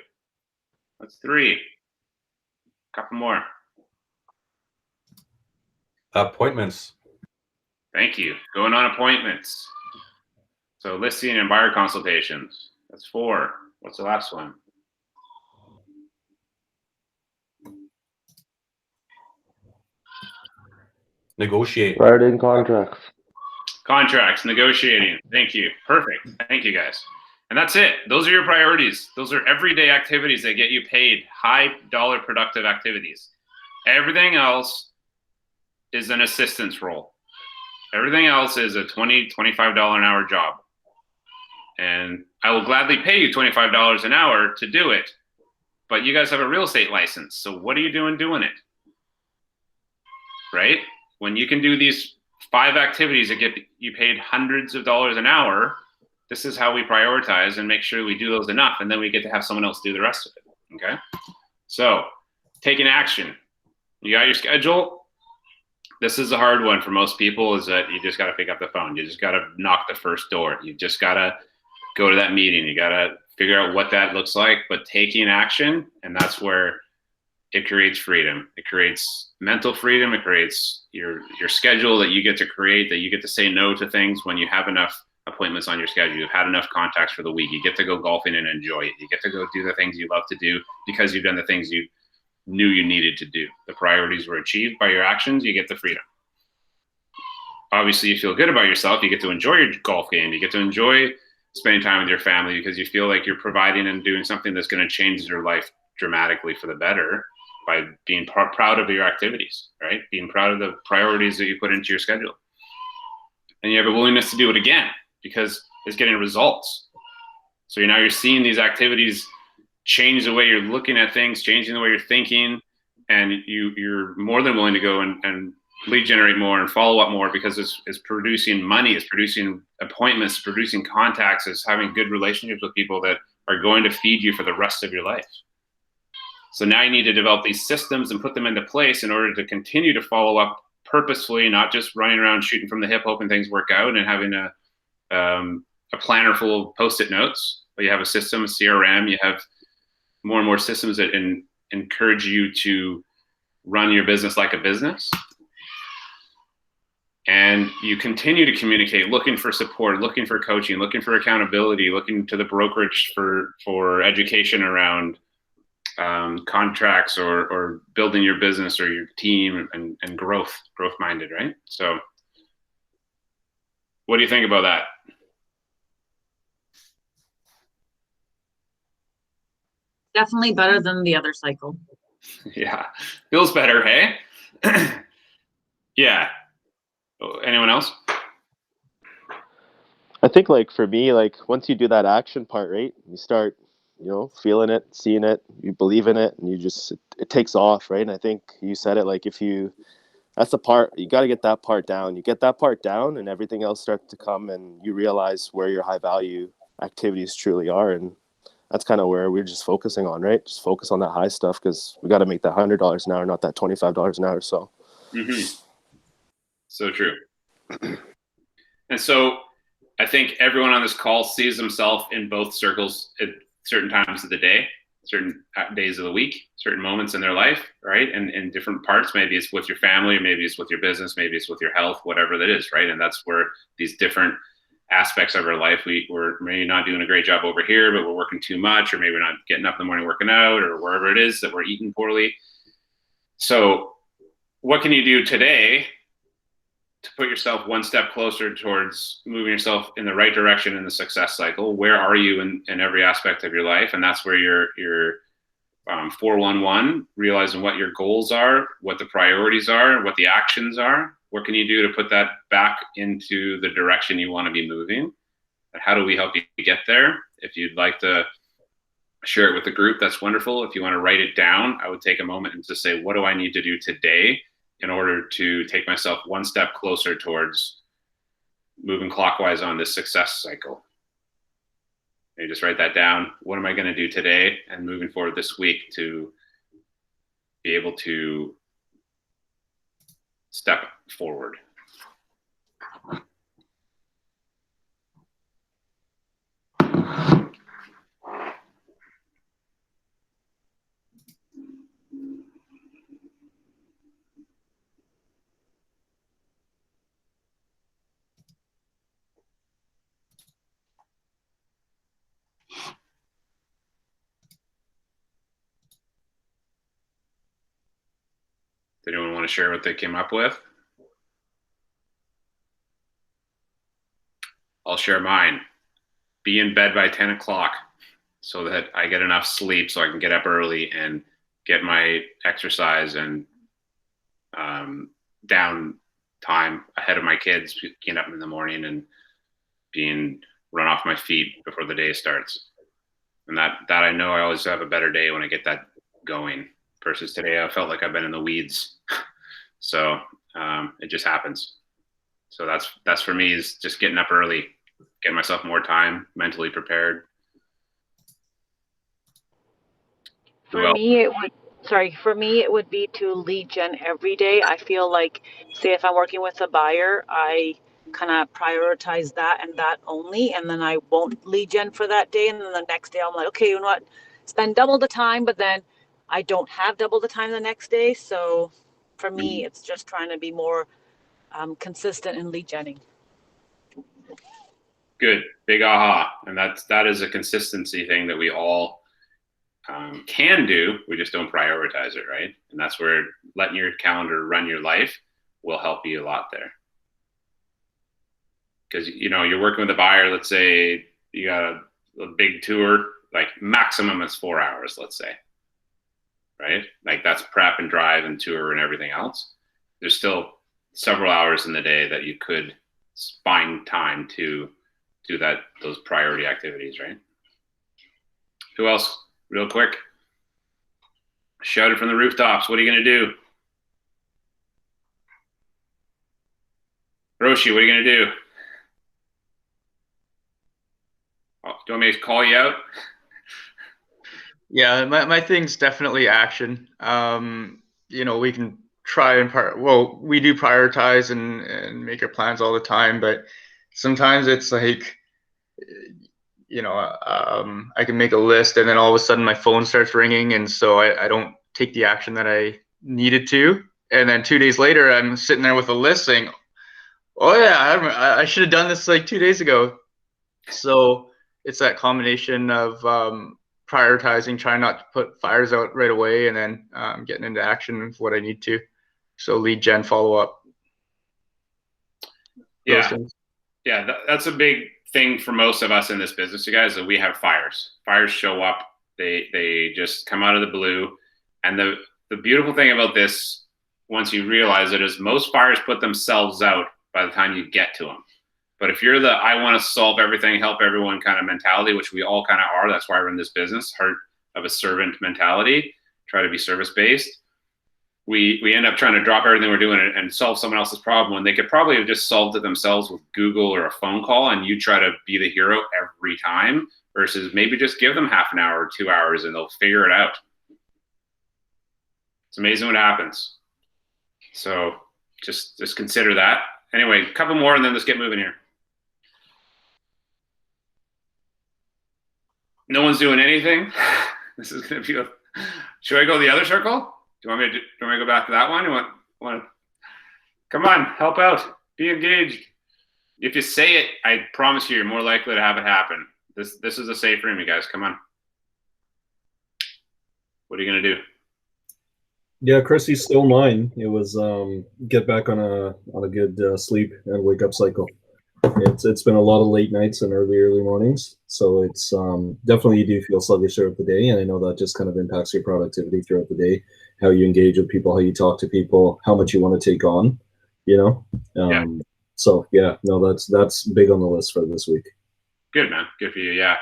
That's 3. Couple more. Appointments. Thank you. Going on appointments. So listing and buyer consultations. That's 4. What's the last one? Negotiate. Writing contracts. Contracts, negotiating. Thank you. Perfect. Thank you, guys. And that's it. Those are your priorities. Those are everyday activities that get you paid, high dollar productive activities. Everything else is an assistance role. Everything else is a $20, $25 an hour job. And I will gladly pay you $25 an hour to do it. But you guys have a real estate license. So what are you doing it? Right? When you can do these 5 activities that get you paid hundreds of dollars an hour, this is how we prioritize and make sure we do those enough. And then we get to have someone else do the rest of it. Okay? So taking action. You got your schedule. This is a hard one for most people, is that you just got to pick up the phone. You just got to knock the first door. You just got to go to that meeting. You got to figure out what that looks like, but taking action, and that's where it creates freedom. It creates mental freedom. It creates your schedule that you get to create, that you get to say no to things when you have enough appointments on your schedule. You've had enough contacts for the week. You get to go golfing and enjoy it. You get to go do the things you love to do because you've done the things you knew you needed to do. The priorities were achieved by your actions. You get the freedom. Obviously, you feel good about yourself. You get to enjoy your golf game. You get to enjoy spending time with your family because you feel like you're providing and doing something that's going to change your life dramatically for the better by being proud of your activities, right? Being proud of the priorities that you put into your schedule. and you have a willingness to do it again because it's getting results. So now you're seeing these activities change the way you're looking at things, changing the way you're thinking, and you're more than willing to go and lead generate more and follow up more because it's producing money, it's producing appointments, producing contacts, it's having good relationships with people that are going to feed you for the rest of your life. So now you need to develop these systems and put them into place in order to continue to follow up purposefully, not just running around shooting from the hip, hoping things work out and having a planner full of Post-it notes. But you have a system, a CRM, you have more and more systems that encourage you to run your business like a business. And you continue to communicate, looking for support, looking for coaching, looking for accountability, looking to the brokerage for education around contracts or building your business or your team and growth minded, right? So what do you think about that? Definitely better than the other cycle. Yeah, feels better, hey? Yeah. Anyone else? I think like for me, like once you do that action part, right, you start, feeling it, seeing it, you believe in it, and you just, it takes off, right? And I think you said it, like that's the part, you got to get that part down. You get that part down and everything else starts to come and you realize where your high value activities truly are. And that's kind of where we're just focusing on, right? Just focus on that high stuff because we got to make that $100 an hour, not that $25 an hour. So. Mm-hmm. So true. And so I think everyone on this call sees themselves in both circles at certain times of the day, certain days of the week, certain moments in their life, right? And in different parts, maybe it's with your family, maybe it's with your business, maybe it's with your health, whatever that is, right? And that's where these different aspects of our life, we're maybe not doing a great job over here, but we're working too much, or maybe we're not getting up in the morning working out, or wherever it is that we're eating poorly. So what can you do today to put yourself one step closer towards moving yourself in the right direction in the success cycle? Where are you in every aspect of your life? And that's where your 411, realizing what your goals are, what the priorities are, what the actions are. What can you do to put that back into the direction you want to be moving? And how do we help you get there? If you'd like to share it with the group, that's wonderful. If you want to write it down, I would take a moment and just say, what do I need to do today in order to take myself one step closer towards moving clockwise on this success cycle? You just write that down. What am I going to do today and moving forward this week to be able to step forward? Did anyone want to share what they came up with? I'll share mine. Be in bed by 10 o'clock so that I get enough sleep so I can get up early and get my exercise and down time ahead of my kids, getting up in the morning and being run off my feet before the day starts. And that I know I always have a better day when I get that going. Versus today, I felt like I've been in the weeds. So it just happens. So that's for me, is just getting up early, getting myself more time, mentally prepared. For me, it would be to lead gen every day. I feel like, say if I'm working with a buyer, I kind of prioritize that and that only, and then I won't lead gen for that day. And then the next day I'm like, okay, you know what? Spend double the time, but then I don't have double the time the next day. So for me, it's just trying to be more consistent in lead genning. Good, big aha. And that is a consistency thing that we all can do. We just don't prioritize it, right? And that's where letting your calendar run your life will help you a lot there. Because you're working with a buyer. Let's say you got a big tour, like maximum is 4 hours, let's say. Right? Like that's prep and drive and tour and everything else. There's still several hours in the day that you could buying time to do those priority activities, right? Who else? Real quick. Shout it from the rooftops. What are you going to do? Roshi, what are you going to do? Oh, do you want me to call you out? Yeah, my thing's definitely action. We can try and we do prioritize and make our plans all the time, but sometimes it's like, I can make a list and then all of a sudden my phone starts ringing, and so I don't take the action that I needed to. And then 2 days later, I'm sitting there with a list saying, oh yeah, I should have done this like 2 days ago. So it's that combination of prioritizing, trying not to put fires out right away, and then getting into action with what I need to. So lead gen, follow up. Yeah, that's a big thing for most of us in this business, you guys, that we have fires. Fires show up. They just come out of the blue. And the beautiful thing about this, once you realize it, is most fires put themselves out by the time you get to them. But if you're I want to solve everything, help everyone kind of mentality, which we all kind of are, that's why we're in this business, heart of a servant mentality, try to be service-based. We end up trying to drop everything we're doing and solve someone else's problem when they could probably have just solved it themselves with Google or a phone call, and you try to be the hero every time versus maybe just give them half an hour or 2 hours and they'll figure it out. It's amazing what happens. So just consider that. Anyway, a couple more and then let's get moving here. No one's doing anything. This is going to be should I go the other circle? Do you want me to go back to that one? You want to come on, help out, be engaged. If you say it, I promise you're more likely to have it happen. This is a safe room, you guys. Come on. What are you going to do? Yeah, Chrissy's still mine. It was get back on a good sleep and wake up cycle. It's been a lot of late nights and early mornings, so it's definitely you do feel sluggish throughout the day, and I know that just kind of impacts your productivity throughout the day, how you engage with people, how you talk to people, how much you want to take on, Yeah. So yeah, no, that's big on the list for this week. Good, man. Good for you. Yeah,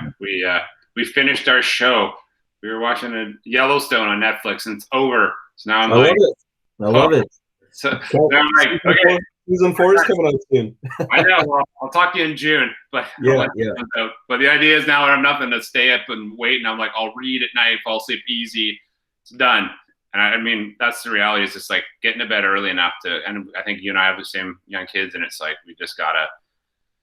we finished our show. We were watching a Yellowstone on Netflix, and it's over. So now I love it. So now I'm like, okay. Season 4 is coming out soon. I know. Well, I'll talk to you in June, but yeah. But the idea is now I have nothing to stay up and wait, and I'm like, I'll read at night, fall asleep easy. It's done. And I mean, that's the reality. Is just like getting to bed early enough to. And I think you and I have the same young kids, and it's like we just gotta.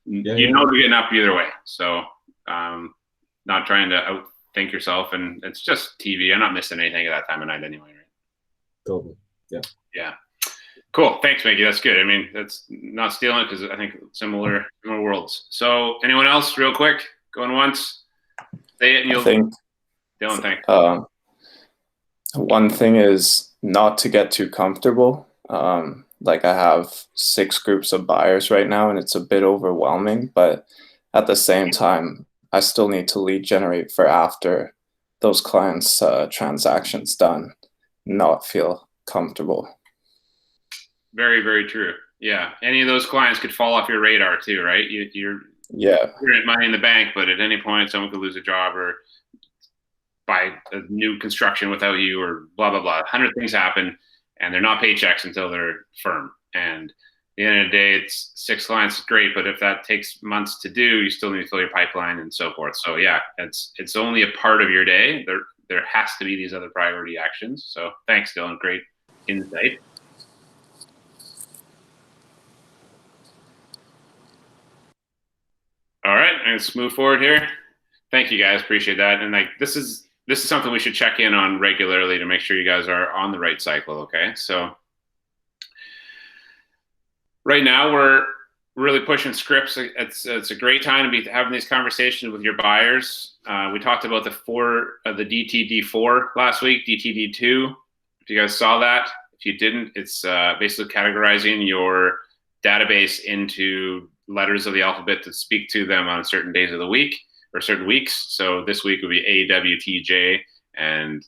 You're getting up either way. So, not trying to outthink yourself, and it's just TV. I'm not missing anything at that time of night anyway, right? Totally. Yeah. Yeah. Cool. Thanks, Maggie. That's good. I mean, that's not stealing because I think similar worlds. So anyone else real quick? Going once? Say it and you'll think. Dylan, thanks. One thing is not to get too comfortable. Like I have 6 groups of buyers right now and it's a bit overwhelming, but at the same time, I still need to lead generate for after those clients' transactions done, not feel comfortable. Very, very true. Yeah. Any of those clients could fall off your radar too, right? You're at money in the bank, but at any point someone could lose a job or buy a new construction without you or blah, blah, blah. 100 things happen and they're not paychecks until they're firm. And at the end of the day, it's 6 clients, great. But if that takes months to do, you still need to fill your pipeline and so forth. So yeah, it's only a part of your day. There has to be these other priority actions. So thanks, Dylan. Great insight. All right, let's move forward here. Thank you guys, appreciate that. And like this is something we should check in on regularly to make sure you guys are on the right cycle. Okay, so right now we're really pushing scripts. It's a great time to be having these conversations with your buyers. We talked about the DTD4 last week, DTD2. If you guys saw that, if you didn't, it's basically categorizing your database into letters of the alphabet to speak to them on certain days of the week or certain weeks. So this week would be A, W, T, J, and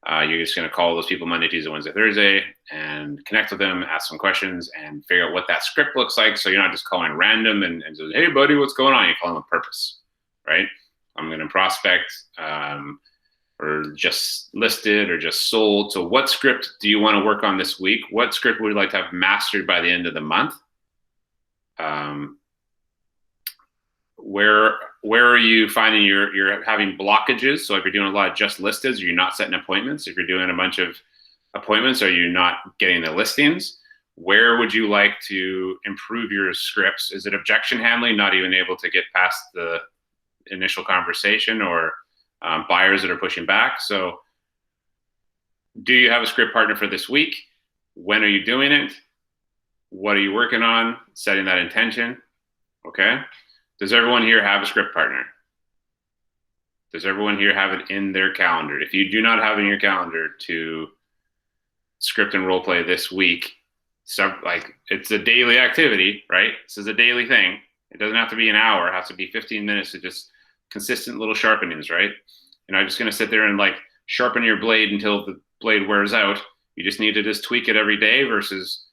You're just going to call those people Monday, Tuesday, Wednesday, Thursday, and connect with them, ask some questions, and figure out what that script looks like. So you're not just calling random and saying, "Hey, buddy, what's going on?" You're calling with purpose, right? I'm going to prospect, or just listed, or just sold. So what script do you want to work on this week? What script would you like to have mastered by the end of the month? Where are you finding you're having blockages? So if you're doing a lot of just listeds, are you not setting appointments? If you're doing a bunch of appointments, are you not getting the listings? Where would you like to improve your scripts? Is it objection handling, not even able to get past the initial conversation, or buyers that are pushing back? So do you have a script partner for this week? When are you doing it? What are you working on? Setting that intention. Okay. Does everyone here have a script partner? Does everyone here have it in their calendar? If you do not have it in your calendar to script and role play this week, like, it's a daily activity, right? This is a daily thing. It doesn't have to be an hour. It has to be 15 minutes of just consistent little sharpenings, right? You're not just going to sit there and like sharpen your blade until the blade wears out. You just need to just tweak it every day, versus,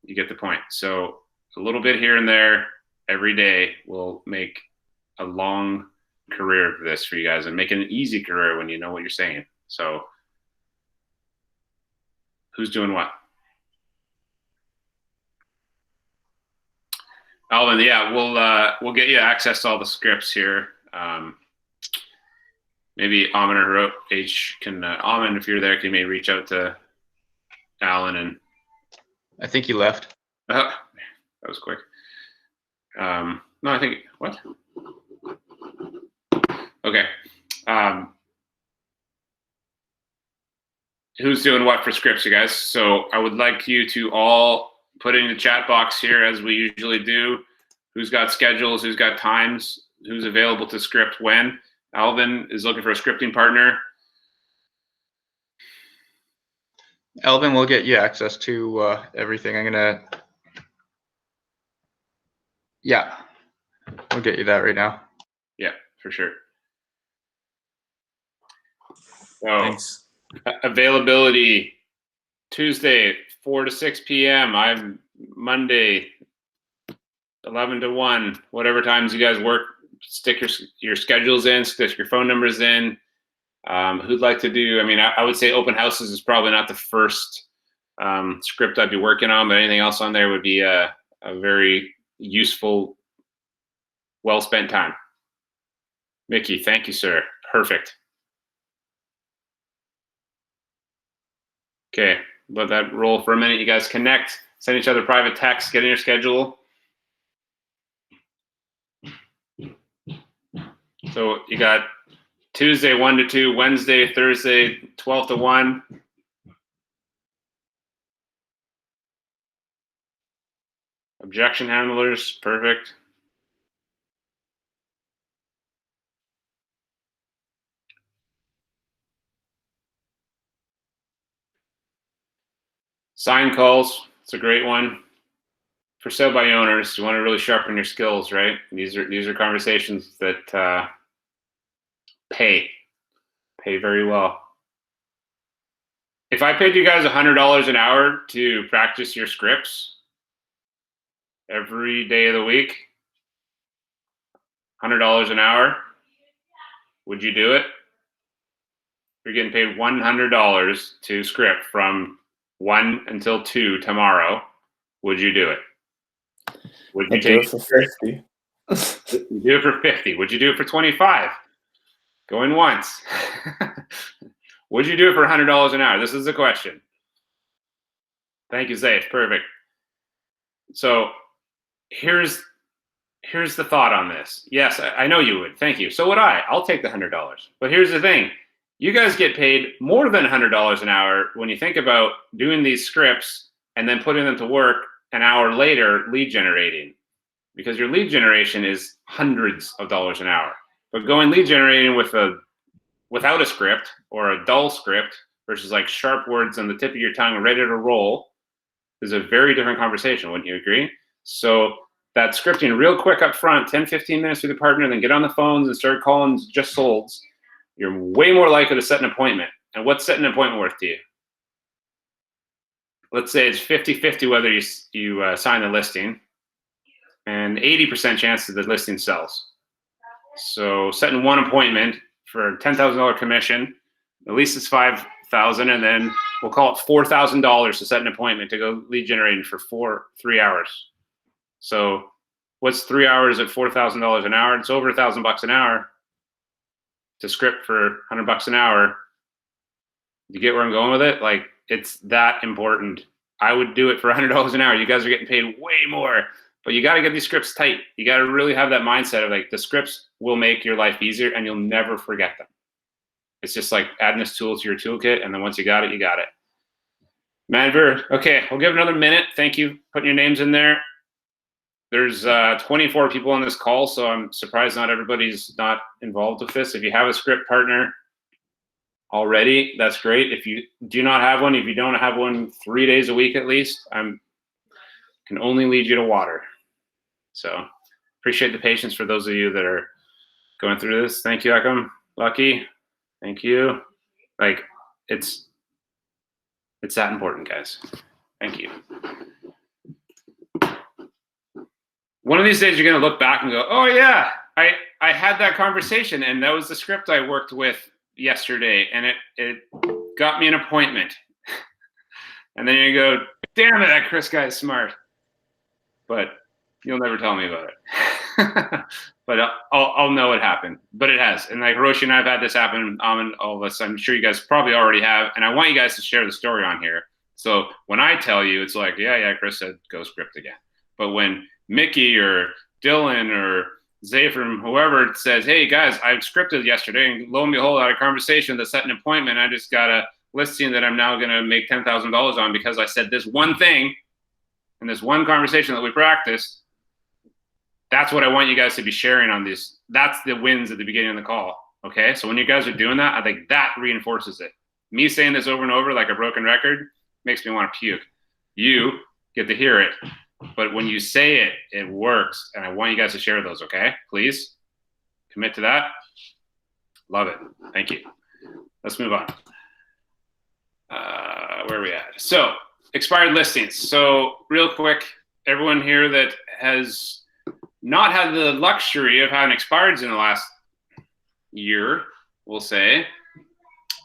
you get the point. So a little bit here and there every day will make a long career of this for you guys, and make it an easy career when you know what you're saying. So who's doing what? Alvin, yeah, we'll get you access to all the scripts here. Maybe Amin or H can, Amin, if you're there, can you maybe reach out to Alan? And I think he left. that was quick. No, I think, what? Okay. Who's doing what for scripts, you guys? So I would like you to all put in the chat box here, as we usually do, who's got schedules, who's got times, who's available to script when. Alvin is looking for a scripting partner. Alvin will get you access to everything. Yeah, we'll get you that right now. Yeah, for sure. So, Thanks. Availability Tuesday 4 to 6 p.m. I'm Monday 11 to 1. Whatever times you guys work, stick your schedules in, stick your phone numbers in. Who'd like to do? I mean, I would say open houses is probably not the first script I'd be working on, but anything else on there would be a very useful, well spent time. Mickey, thank you, sir. Perfect. Okay, let that roll for a minute. You guys connect, send each other private texts, get in your schedule. So you got Tuesday 1 to 2, Wednesday, Thursday 12 to 1. Objection handlers, perfect. Sign calls, it's a great one. For sale by owners, you want to really sharpen your skills, right? These are conversations that pay very well. If I paid you guys $100 an hour to practice your scripts every day of the week, $100 an hour, would you do it? You're getting paid $100 to script from 1 until 2 tomorrow. Would you do it? Would you do it for 50? You do it for 50. Would you do it for 25? Going once. Would you do it for $100 an hour? This is the question. Thank you, Zaif. Perfect. So here's the thought on this. Yes, I know you would. Thank you. So would I. I'll take the $100. But here's the thing. You guys get paid more than $100 an hour when you think about doing these scripts and then putting them to work an hour later lead generating, because your lead generation is hundreds of dollars an hour. But going lead generating without a script or a dull script versus like sharp words on the tip of your tongue ready to roll is a very different conversation. Wouldn't you agree? So that scripting real quick up front, 10, 15 minutes with the partner, then get on the phones and start calling just solds. You're way more likely to set an appointment And what's setting an appointment worth to you? Let's say it's 50-50 whether you sign the listing, and 80% chance that the listing sells. So setting one appointment for $10,000 commission, at least it's $5,000, and then we'll call it $4,000 to set an appointment to go lead generating for 3 hours. So what's 3 hours at $4,000 an hour? It's over $1,000 an hour to script for $100 an hour. You get where I'm going with it? Like, it's that important. I would do it for $100 an hour. You guys are getting paid way more, but you got to get these scripts tight. You got to really have that mindset of like, the scripts will make your life easier and you'll never forget them. It's just like adding this tool to your toolkit. And then once you got it, you got it. Manver, okay, we'll give another minute. Thank you. Putting your names in there. There's 24 people on this call, so I'm surprised not everybody's not involved with this. If you have a script partner already, that's great. If you do not have one, if you don't have one 3 days a week at least, I can only lead you to water. So appreciate the patience for those of you that are going through this. Thank you, Ekam. Lucky. Thank you. Like, it's that important, guys. Thank you. One of these days you're going to look back and go, oh yeah, I had that conversation and that was the script I worked with yesterday and it got me an appointment. And then you go, damn it, that Chris guy is smart. But you'll never tell me about it. But I'll know it happened. But it has. And like Hiroshi and I have had this happen, all of us. I'm sure you guys probably already have. And I want you guys to share the story on here. So when I tell you, it's like, yeah, Chris said go script again. But when Mickey or Dylan or Zay from whoever says, hey guys, I scripted yesterday and lo and behold, I had a conversation to set an appointment. I just got a listing that I'm now going to make $10,000 on because I said this one thing in this one conversation that we practiced. That's what I want you guys to be sharing on this. That's the wins at the beginning of the call. Okay. So when you guys are doing that, I think that reinforces it. Me saying this over and over like a broken record makes me want to puke. You get to hear it. But when you say it, it works. And I want you guys to share those, okay? Please commit to that. Love it. Thank you. Let's move on. Where are we at? So, expired listings. So, real quick, everyone here that has not had the luxury of having expireds in the last year, we'll say,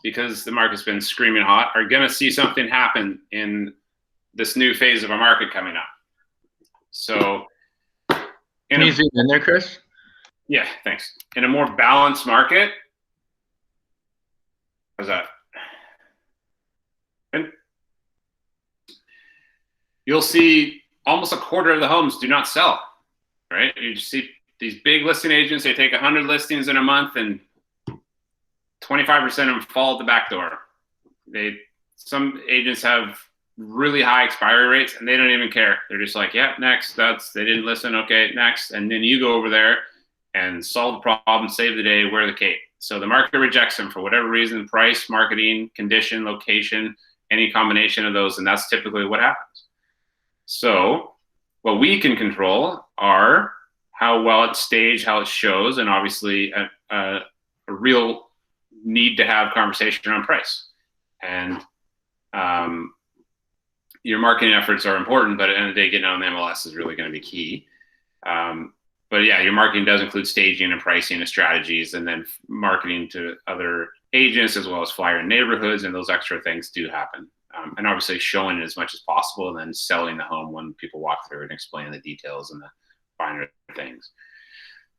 because the market's been screaming hot, are going to see something happen in this new phase of a market coming up. So, Can you zoom in there, Chris? Yeah, thanks. In a more balanced market, how's that? And you'll see almost a quarter of the homes do not sell, right? You just see these big listing agents, they take 100 listings in a month and 25% of them fall at the back door. Some agents have really high expiry rates and they don't even care. They're just like, yeah, next, they didn't listen. Okay, next. And then you go over there and solve the problem, save the day, wear the cape. So the market rejects them for whatever reason, price, marketing, condition, location, any combination of those. And that's typically what happens. So what we can control are how well it's staged, how it shows, and obviously a real need to have conversation around price. And, your marketing efforts are important, but at the end of the day, getting on the MLS is really going to be key. But yeah, your marketing does include staging and pricing and strategies, and then marketing to other agents as well as flyer in neighborhoods, and those extra things do happen. And obviously showing it as much as possible and then selling the home when people walk through it and explain the details and the finer things.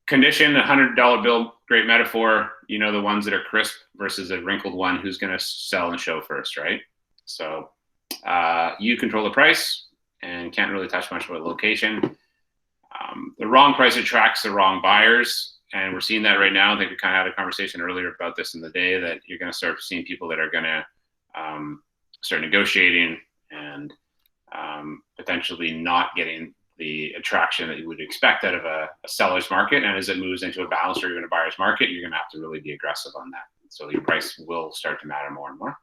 Condition, $100 bill, great metaphor. You know, the ones that are crisp versus a wrinkled one, who's going to sell and show first, right? So you control the price and can't really touch much about location. The wrong price attracts the wrong buyers. And we're seeing that right now. I think we kind of had a conversation earlier about this in the day, that you're going to start seeing people that are going to start negotiating and potentially not getting the attraction that you would expect out of a seller's market. And as it moves into a balanced or even a buyer's market, you're going to have to really be aggressive on that. So your price will start to matter more and more.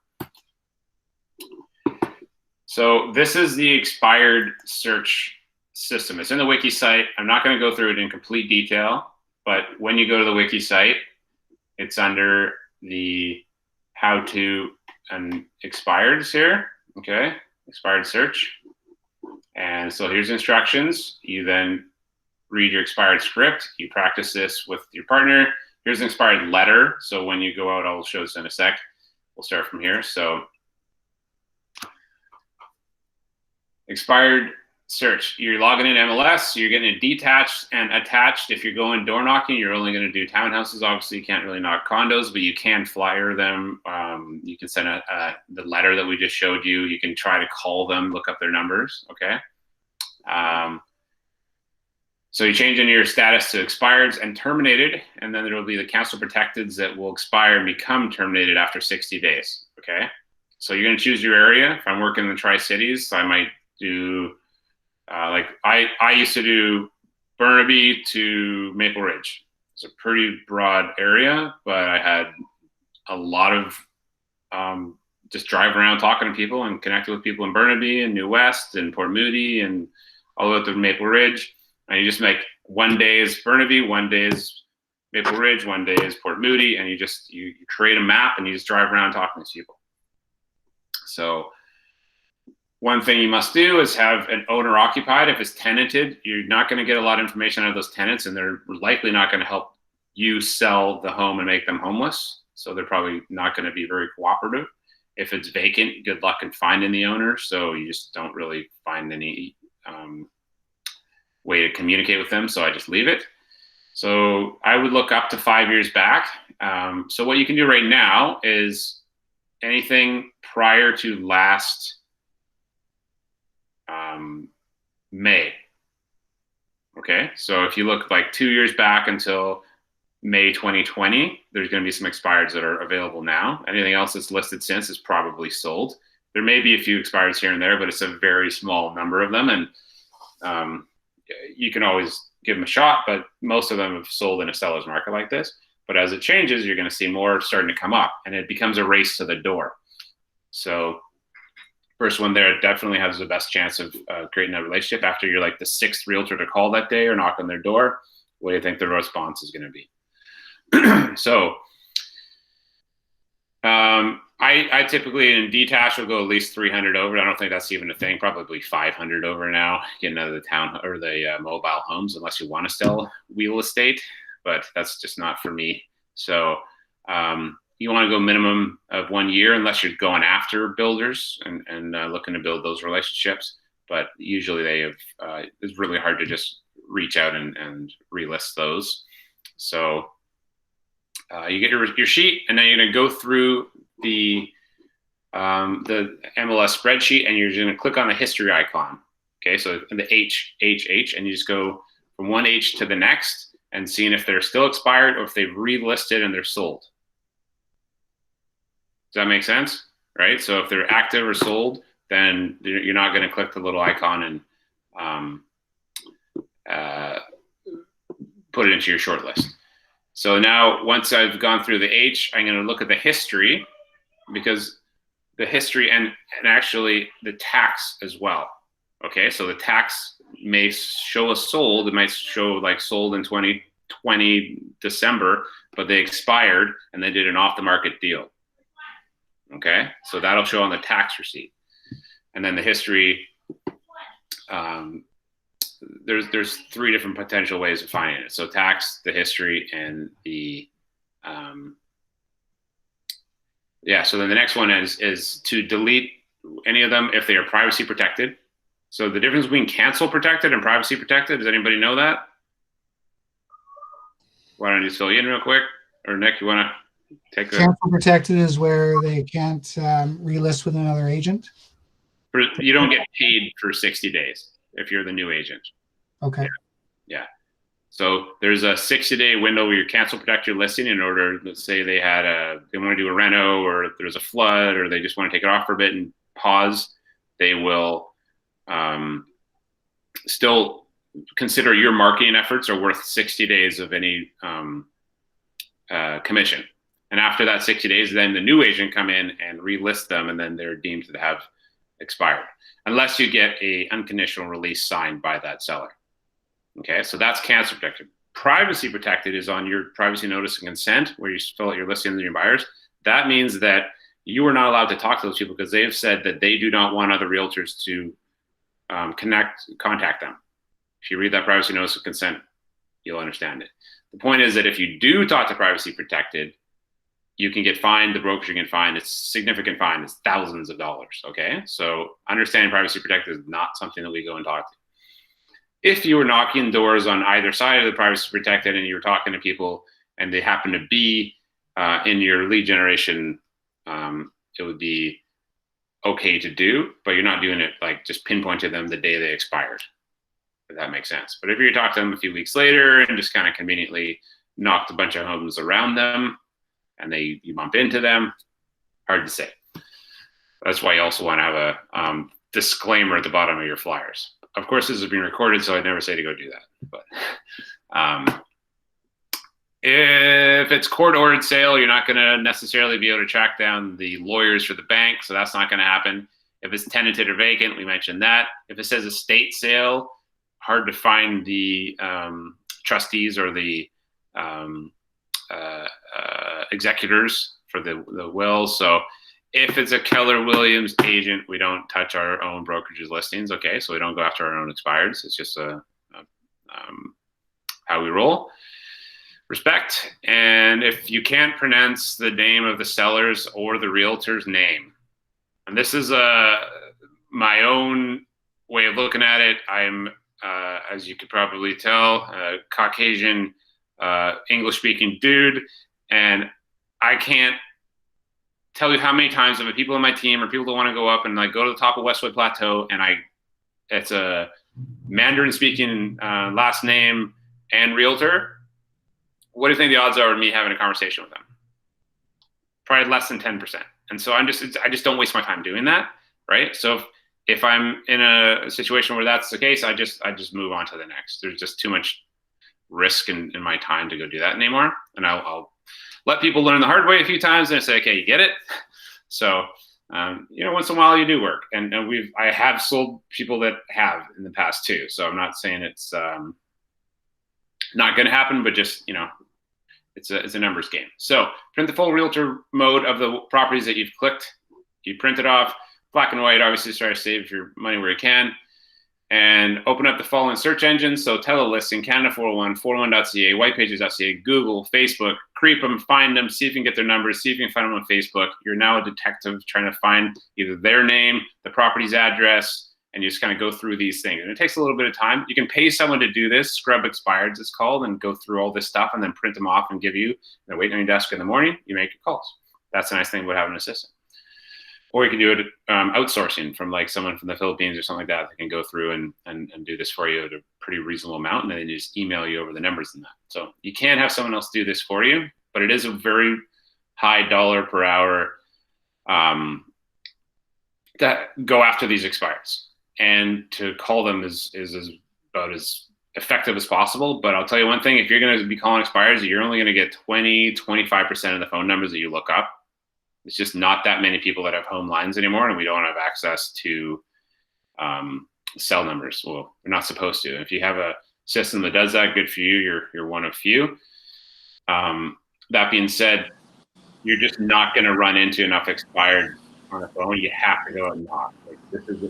So this is the expired search system. It's in the wiki site. I'm not going to go through it in complete detail, but when you go to the wiki site, it's under the how to and expireds here. Okay, expired search. And so here's instructions. You then read your expired script. You practice this with your partner. Here's an expired letter. So when you go out, I'll show this in a sec. We'll start from here. So expired search. You're logging in MLS. You're getting it detached and attached. If you're going door knocking, you're only going to do townhouses. Obviously, you can't really knock condos, but you can flyer them. You can send the letter that we just showed you. You can try to call them, look up their numbers. Okay. So you change in your status to expireds and terminated, and then there will be the cancel protecteds that will expire and become terminated after 60 days. Okay. So you're going to choose your area. If I'm working in the Tri-Cities, I might do like I used to do Burnaby to Maple Ridge. It's a pretty broad area, but I had a lot of just drive around talking to people and connecting with people in Burnaby and New West and Port Moody and all the way up to Maple Ridge. And you just make 1 day is Burnaby, 1 day is Maple Ridge, 1 day is Port Moody, and you create a map and you just drive around talking to people. So one thing you must do is have an owner occupied. If it's tenanted, you're not going to get a lot of information out of those tenants, and they're likely not going to help you sell the home and make them homeless. So they're probably not going to be very cooperative. If it's vacant, good luck in finding the owner. So you just don't really find any way to communicate with them. So I just leave it. So I would look up to 5 years back. So what you can do right now is anything prior to last May. Okay, so if you look like 2 years back until May 2020, there's going to be some expireds that are available now. Anything else that's listed since is probably sold. There may be a few expireds here and there, but it's a very small number of them, and you can always give them a shot, but most of them have sold in a seller's market like this. But as it changes, you're going to see more starting to come up, and it becomes a race to the door. So first one there definitely has the best chance of creating a relationship. After you're like the sixth realtor to call that day or knock on their door, what do you think the response is going to be? So I typically in detached will go at least 300 over. I don't think that's even a thing. Probably 500 over now. Getting out of the town or the mobile homes, unless you want to sell real estate, but that's just not for me. So you want to go minimum of 1 year, unless you're going after builders and looking to build those relationships. But usually they have. It's really hard to just reach out and relist those. So you get your sheet, and then you're going to go through the MLS spreadsheet, and you're going to click on the history icon. Okay, so the H, and you just go from one H to the next and seeing if they're still expired or if they've relisted and they're sold. Does that make sense? Right? So if they're active or sold, then you're not going to click the little icon and put it into your short list. So now once I've gone through the H, I'm going to look at the history, because the history and actually the tax as well. Okay, so the tax may show a sold. It might show like sold in 2020 December, but they expired and they did an off the market deal. Okay, so that'll show on the tax receipt. And then the history, there's three different potential ways of finding it. So tax, the history, and the so then the next one is to delete any of them if they are privacy protected. So the difference between cancel protected and privacy protected, does anybody know that? Why don't I just fill you in real quick? Or Nick, you want to take a... Cancel protected is where they can't relist with another agent? You don't get paid for 60 days if you're the new agent. Okay. Yeah. So there's a 60-day window where you cancel protect your listing in order, let's say they want to do a reno, or there's a flood, or they just want to take it off for a bit and pause. They will still consider your marketing efforts are worth 60 days of any commission. And after that 60 days, then the new agent come in and relist them, and then they're deemed to have expired, unless you get a unconditional release signed by that seller. Okay, so that's cancel protected. Privacy protected is on your privacy notice and consent, where you fill out your listings and your buyers. that means that you are not allowed to talk to those people because they've said that they do not want other realtors to contact them. If you read that privacy notice of consent, you'll understand it. The point is that if you do talk to privacy protected, you can get fined. The brokerage can get fined. It's a significant fine. It's thousands of dollars. Okay. So understanding privacy protected is not something that we go and talk to. If you were knocking doors on either side of the privacy protected and you were talking to people and they happen to be in your lead generation, it would be okay to do, but you're not doing it like just pinpoint to them the day they expired, if that makes sense. But if you talk to them a few weeks later and just kind of conveniently knocked a bunch of homes around them and you bump into them, hard to say. That's why you also want to have a disclaimer at the bottom of your flyers. Of course, this is being recorded, so I'd never say to go do that. But if it's court-ordered sale, you're not going to necessarily be able to track down the lawyers for the bank, so that's not going to happen. If it's tenanted or vacant, we mentioned that. If it says estate sale, hard to find the trustees or the executors for the will. So if it's a Keller Williams agent, we don't touch our own brokerage's listings. Okay, so we don't go after our own expireds. It's just how we roll. Respect. And if you can't pronounce the name of the seller's or the realtor's name, and this is my own way of looking at it. I'm, as you could probably tell, a Caucasian English-speaking dude, and I can't tell you how many times I've had people on my team or people that want to go up and like go to the top of Westwood Plateau, and it's a Mandarin-speaking last name and realtor. What do you think the odds are of me having a conversation with them? Probably less than 10%. And so I just don't waste my time doing that, right? So if I'm in a situation where that's the case, I just move on to the next. There's just too much risk in my time to go do that anymore. And I'll let people learn the hard way a few times and I say, okay, you get it. So, once in a while you do work. And I have sold people that have in the past too. So I'm not saying it's not going to happen, but just, it's a numbers game. So print the full realtor mode of the properties that you've clicked. You print it off, black and white, obviously try to save your money where you can. And open up the following search engines. So Telelisting, Canada 401, 401.ca, whitepages.ca, Google, Facebook, creep them, find them, see if you can get their numbers, see if you can find them on Facebook. You're now a detective trying to find either their name, the property's address, and you just kind of go through these things. And it takes a little bit of time. You can pay someone to do this, scrub expireds it's called, and go through all this stuff and then print them off and give you. They're waiting on your desk in the morning, you make your calls. That's the nice thing about having an assistant. Or you can do it outsourcing from like someone from the Philippines or something like that that can go through and do this for you at a pretty reasonable amount, and then they just email you over the numbers and that. So you can have someone else do this for you, but it is a very high dollar per hour that go after these expires. And to call them is about as effective as possible. But I'll tell you one thing, if you're going to be calling expires, you're only going to get 20-25% of the phone numbers that you look up. It's just not that many people that have home lines anymore, and we don't have access to cell numbers. Well, we're not supposed to. If you have a system that does that, good for you. You're one of few. That being said, you're just not going to run into enough expired on the phone. You have to go and knock. Like, this is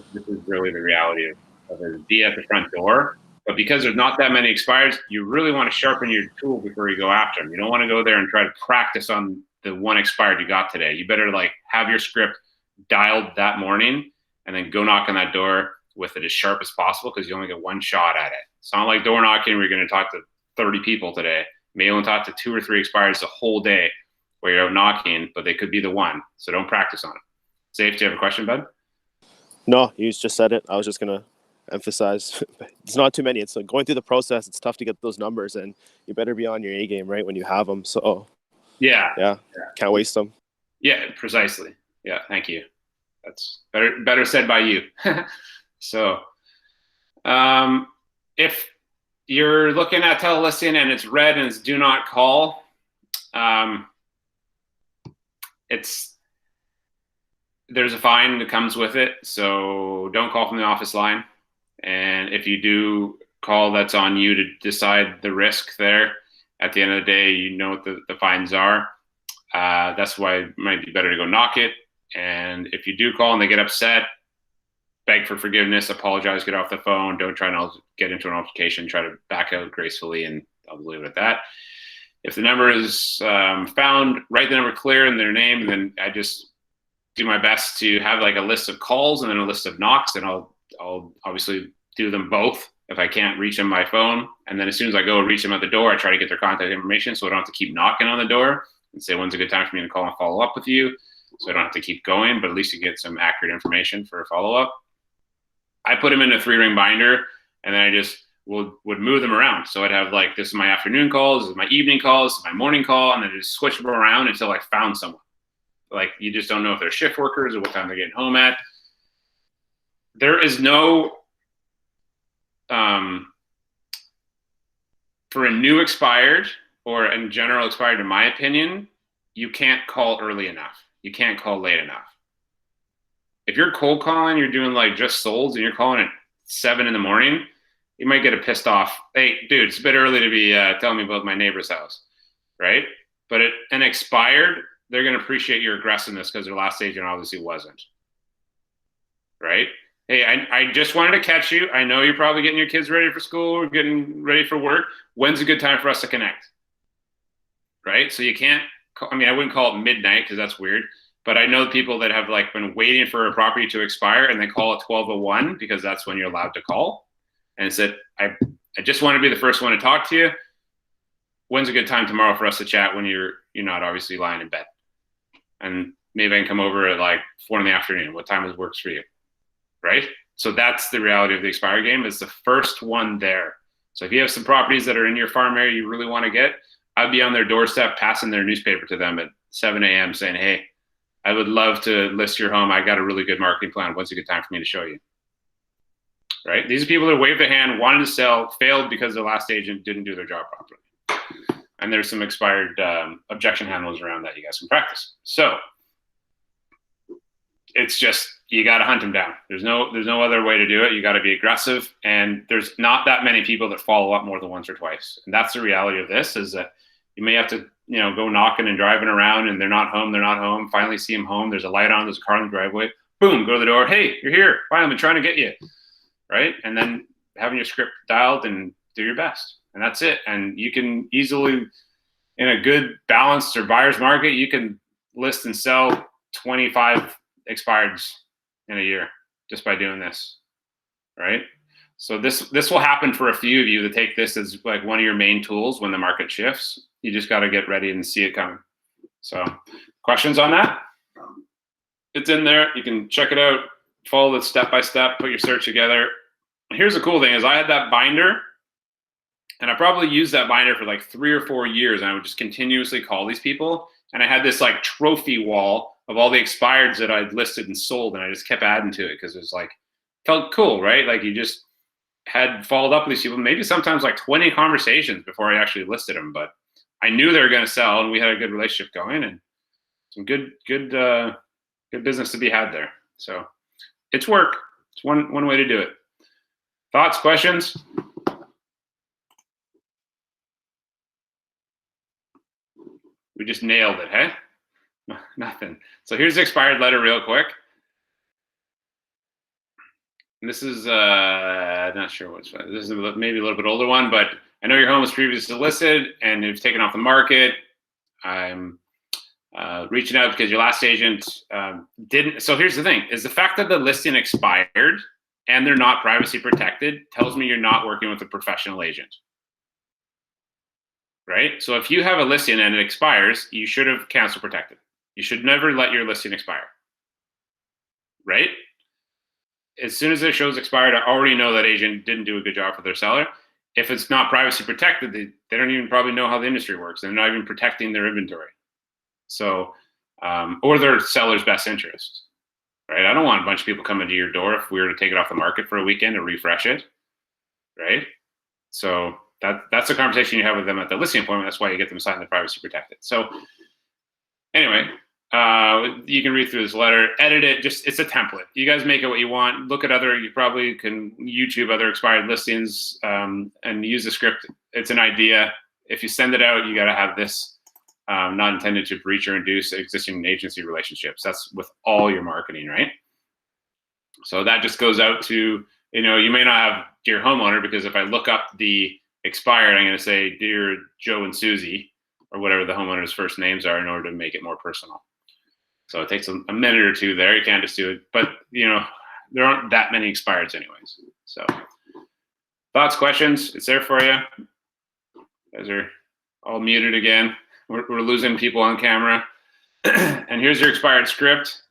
really the reality of it. Be at the front door. But because there's not that many expires, you really want to sharpen your tool before you go after them. You don't want to go there and try to practice on the one expired you got today. You better like have your script dialed that morning and then go knock on that door with it as sharp as possible, because you only get one shot at it. It's not like door knocking where you're going to talk to 30 people today. You may only talk to 2 or 3 expireds the whole day where you're out knocking, but they could be the one. So don't practice on it. Safe, do you have a question, bud? No, you just said it. I was just going to emphasize it's not too many. It's like going through the process. It's tough to get those numbers, and you better be on your A game, right, when you have them. So yeah, can't waste them. Yeah, precisely. Yeah, thank you. That's better said by you. So if you're looking at Telelisting and it's red and it's do not call, there's a fine that comes with it. So don't call from the office line. And if you do call, that's on you to decide the risk there. At the end of the day, you know what the fines are. That's why it might be better to go knock it. And if you do call and they get upset, beg for forgiveness, apologize, get off the phone. Don't try to get into an altercation. Try to back out gracefully, and I'll leave it at that. If the number is found, write the number clear in their name, and then I just do my best to have like a list of calls and then a list of knocks, and I'll obviously do them both if I can't reach them by phone. And then as soon as I go reach them at the door, I try to get their contact information so I don't have to keep knocking on the door and say when's a good time for me to call and follow up with you. So I don't have to keep going, but at least you get some accurate information for a follow-up. I put them in a 3-ring binder, and then I just would move them around. So I'd have like, this is my afternoon call, this is my evening call, this is my morning call, and then just switch them around until I found someone. Like, you just don't know if they're shift workers or what time they're getting home at. There is no, for a new expired or in general expired, in my opinion, you can't call early enough. You can't call late enough. If you're cold calling, you're doing like just solds and you're calling at 7 in the morning, you might get a pissed off, hey, dude, it's a bit early to be telling me about my neighbor's house, right? But an expired, they're going to appreciate your aggressiveness because their last agent obviously wasn't, right? Hey, I just wanted to catch you. I know you're probably getting your kids ready for school or getting ready for work. When's a good time for us to connect, right? So you can't, I mean, I wouldn't call it midnight because that's weird. But I know people that have like been waiting for a property to expire and they call at 12:01 because that's when you're allowed to call. And said, I just want to be the first one to talk to you. When's a good time tomorrow for us to chat when you're not obviously lying in bed? And maybe I can come over at like 4 in the afternoon. What time works for you? Right? So that's the reality of the expire game, is the first one there. So if you have some properties that are in your farm area you really want to get, I'd be on their doorstep passing their newspaper to them at 7 a.m. saying, hey, I would love to list your home. I got a really good marketing plan. When's a good time for me to show you? Right? These are people that waved their hand, wanted to sell, failed because their last agent didn't do their job properly. And there's some expired objection handlers around that you guys can practice. So it's just, you got to hunt them down. There's no other way to do it. You got to be aggressive, and there's not that many people that follow up more than once or twice. And that's the reality of this, is that you may have to, go knocking and driving around and they're not home. Finally see them home. There's a light on, there's a car in the driveway. Boom, go to the door. Hey, you're here. Fine, I've been trying to get you. Right? And then having your script dialed and do your best. And that's it. And you can easily, in a good balanced or buyer's market, you can list and sell 25 expireds in a year just by doing this. Right? So this will happen for a few of you that take this as like one of your main tools when the market shifts. You just got to get ready and see it coming. So questions on that? It's in there. You can check it out, follow it step by step, put your search together. Here's the cool thing is I had that binder, and I probably used that binder for like 3 or 4 years, and I would just continuously call these people. And I had this like trophy wall of all the expireds that I'd listed and sold, and I just kept adding to it because it was like, felt cool, right? Like you just had followed up with these people, maybe sometimes like 20 conversations before I actually listed them, but I knew they were going to sell, and we had a good relationship going, and some good business to be had there. So it's work. It's one way to do it. Thoughts, questions? We just nailed it, hey? Nothing. So here's the expired letter real quick. And this is, not sure what's, this is maybe a little bit older one, but I know your home was previously listed and it's taken off the market. I'm reaching out because your last agent didn't. So here's the thing, is the fact that the listing expired and they're not privacy protected tells me you're not working with a professional agent. Right? So if you have a listing and it expires, you should have cancel protected. You should never let your listing expire. Right? As soon as it shows expired, I already know that agent didn't do a good job for their seller. If it's not privacy protected, they don't even probably know how the industry works. They're not even protecting their inventory. So, or their seller's best interest. Right? I don't want a bunch of people coming to your door if we were to take it off the market for a weekend to refresh it. Right? So that's the conversation you have with them at the listing appointment. That's why you get them signed the privacy protected. So anyway, you can read through this letter, edit it. It's a template. You guys make it what you want. Look at you probably can YouTube other expired listings and use the script. It's an idea. If you send it out, you got to have this not intended to breach or induce existing agency relationships. That's with all your marketing, right? So that just goes out to, you may not have dear homeowner, because if I look up the expired, I'm going to say dear Joe and Susie, or whatever the homeowner's first names are, in order to make it more personal. So it takes a minute or two there. You can't just do it, but there aren't that many expireds anyways. So thoughts, questions? It's there for you. You guys are all muted again. We're losing people on camera. And here's your expired script.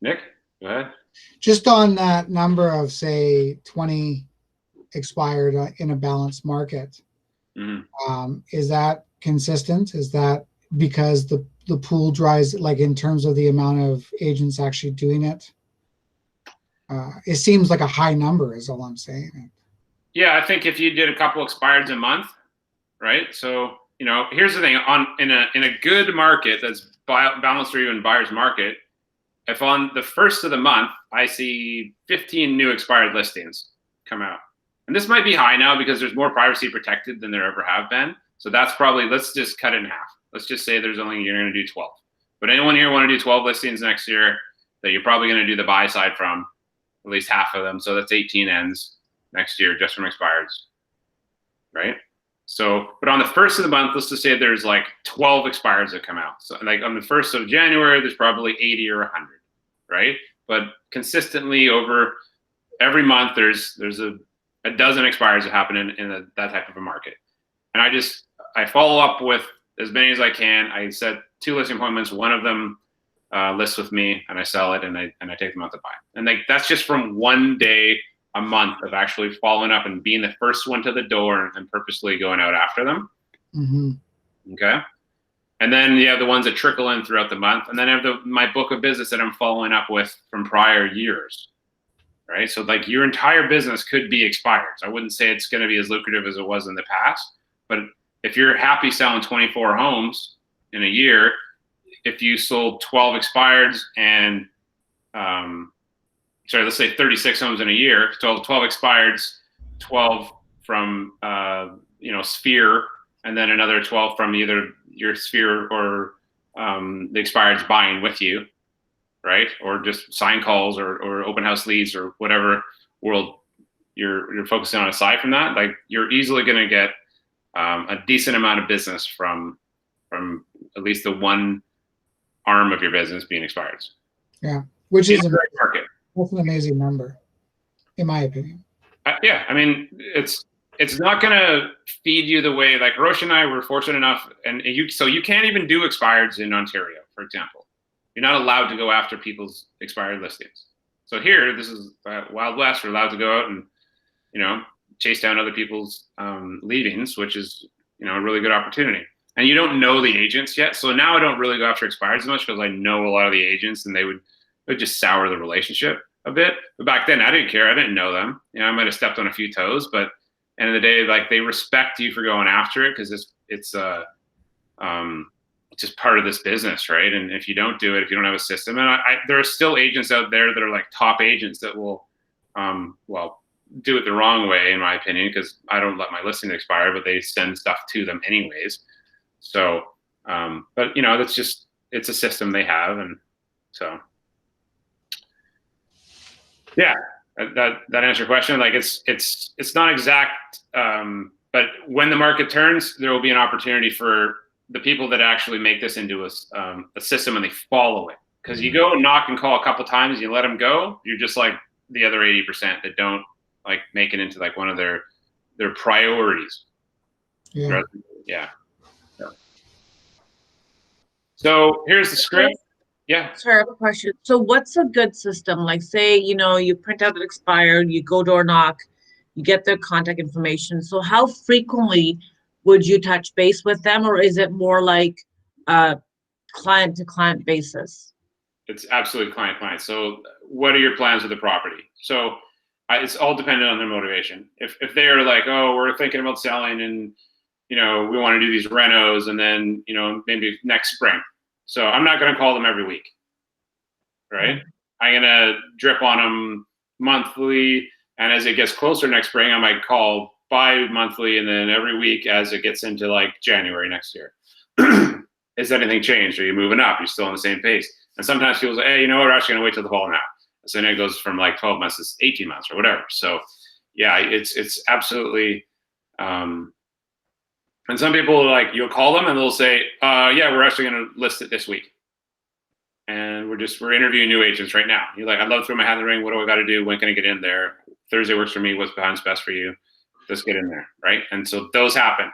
Nick, go ahead. Just on that number of, say, 20 expired in a balanced market, is that consistent? Is that because the pool dries, like in terms of the amount of agents actually doing it? It seems like a high number is all I'm saying. Yeah, I think if you did a couple expireds a month, right? So, here's the thing, in a good market that's balanced or even buyer's market, if on the first of the month I see 15 new expired listings come out, and this might be high now because there's more privacy protected than there ever have been. So that's probably, let's just cut it in half. Let's just say you're going to do 12. But anyone here want to do 12 listings next year that you're probably going to do the buy side from, at least half of them. So that's 18 ends next year just from expireds, right? So, but on the first of the month, let's just say there's like 12 expireds that come out. So like on the 1st of January, there's probably 80 or 100, right? But consistently over every month, there's a dozen expireds that happen in that type of a market. And I follow up with as many as I can. I set 2 listing appointments. One of them lists with me, and I sell it, and I take them out to buy. And that's just from one day a month of actually following up and being the first one to the door and purposely going out after them. Okay. And then you have the ones that trickle in throughout the month. And then I have my book of business that I'm following up with from prior years, right? So like your entire business could be expireds. I wouldn't say it's going to be as lucrative as it was in the past, but if you're happy selling 24 homes in a year, if you sold 12 expireds and, let's say 36 homes in a year, so 12 expireds, 12 from, Sphere, and then another 12 from either your Sphere or the expireds buying with you, right? Or just sign calls or open house leads or whatever world you're focusing on aside from that. Like you're easily going to get a decent amount of business from at least the one arm of your business being expireds. Yeah, which is market. That's an amazing number, in my opinion. Yeah, I mean, it's not going to feed you the way, like Roche and I were fortunate enough, so you can't even do expireds in Ontario, for example. You're not allowed to go after people's expired listings. So here, this is Wild West. We're allowed to go out and, chase down other people's leavings, which is, a really good opportunity. And you don't know the agents yet. So now I don't really go after expireds as much because I know a lot of the agents and they would just sour the relationship a bit. But back then I didn't care. I didn't know them. I might have stepped on a few toes, but end of the day, like they respect you for going after it because it's just part of this business, right? And if you don't do it, if you don't have a system, and there are still agents out there that are like top agents that will, do it the wrong way, in my opinion, because I don't let my listing expire, but they send stuff to them anyways. So, but that's just, it's a system they have. And so, yeah, that answers your question. Like it's not exact, but when the market turns, there will be an opportunity for the people that actually make this into a system and they follow it. Because you go and knock and call a couple times, you let them go, you're just like the other 80% that don't like make it into like one of their priorities. Yeah. Yeah. So here's the script. Yeah. Sorry, I have a question. So what's a good system? Like say, you print out an expired, you go door knock, you get their contact information. So how frequently would you touch base with them, or is it more like client to client basis? It's absolutely client. So what are your plans with the property? So it's all dependent on their motivation. If they're like, oh, we're thinking about selling and, we want to do these renos and then, maybe next spring. So I'm not going to call them every week, right? I'm going to drip on them monthly. And as it gets closer next spring, I might call bi-monthly and then every week as it gets into like January next year. Has anything changed? Are you moving up? You're still on the same pace? And sometimes people say, hey, you know what, we're actually going to wait till the fall now. So then it goes from like 12 months to 18 months or whatever. So yeah, it's absolutely, and some people like, you'll call them and they'll say, yeah, we're actually going to list it this week. And we're interviewing new agents right now. You're like, I'd love to throw my hat in the ring. What do I got to do? When can I get in there? Thursday works for me. What's behind best for you? Let's get in there. Right. And so those happen.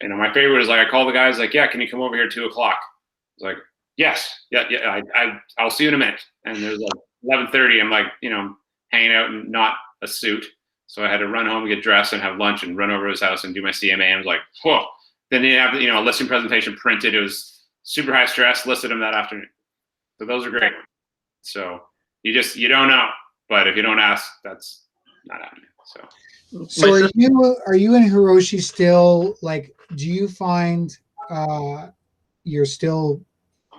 You know, my favorite is like, I call the guys like, yeah, can you come over here at 2:00? It's like, yes. Yeah. I'll see you in a minute. And there's like 11:30. I'm like, you know, hanging out in not a suit. So I had to run home, get dressed and have lunch and run over to his house and do my CMA. I was like, whoa. Then they have, you know, a listing presentation printed. It was super high stress, listed them that afternoon. So those are great. So you don't know, but if you don't ask, that's not happening. So are you and Hiroshi still, like, do you find you're still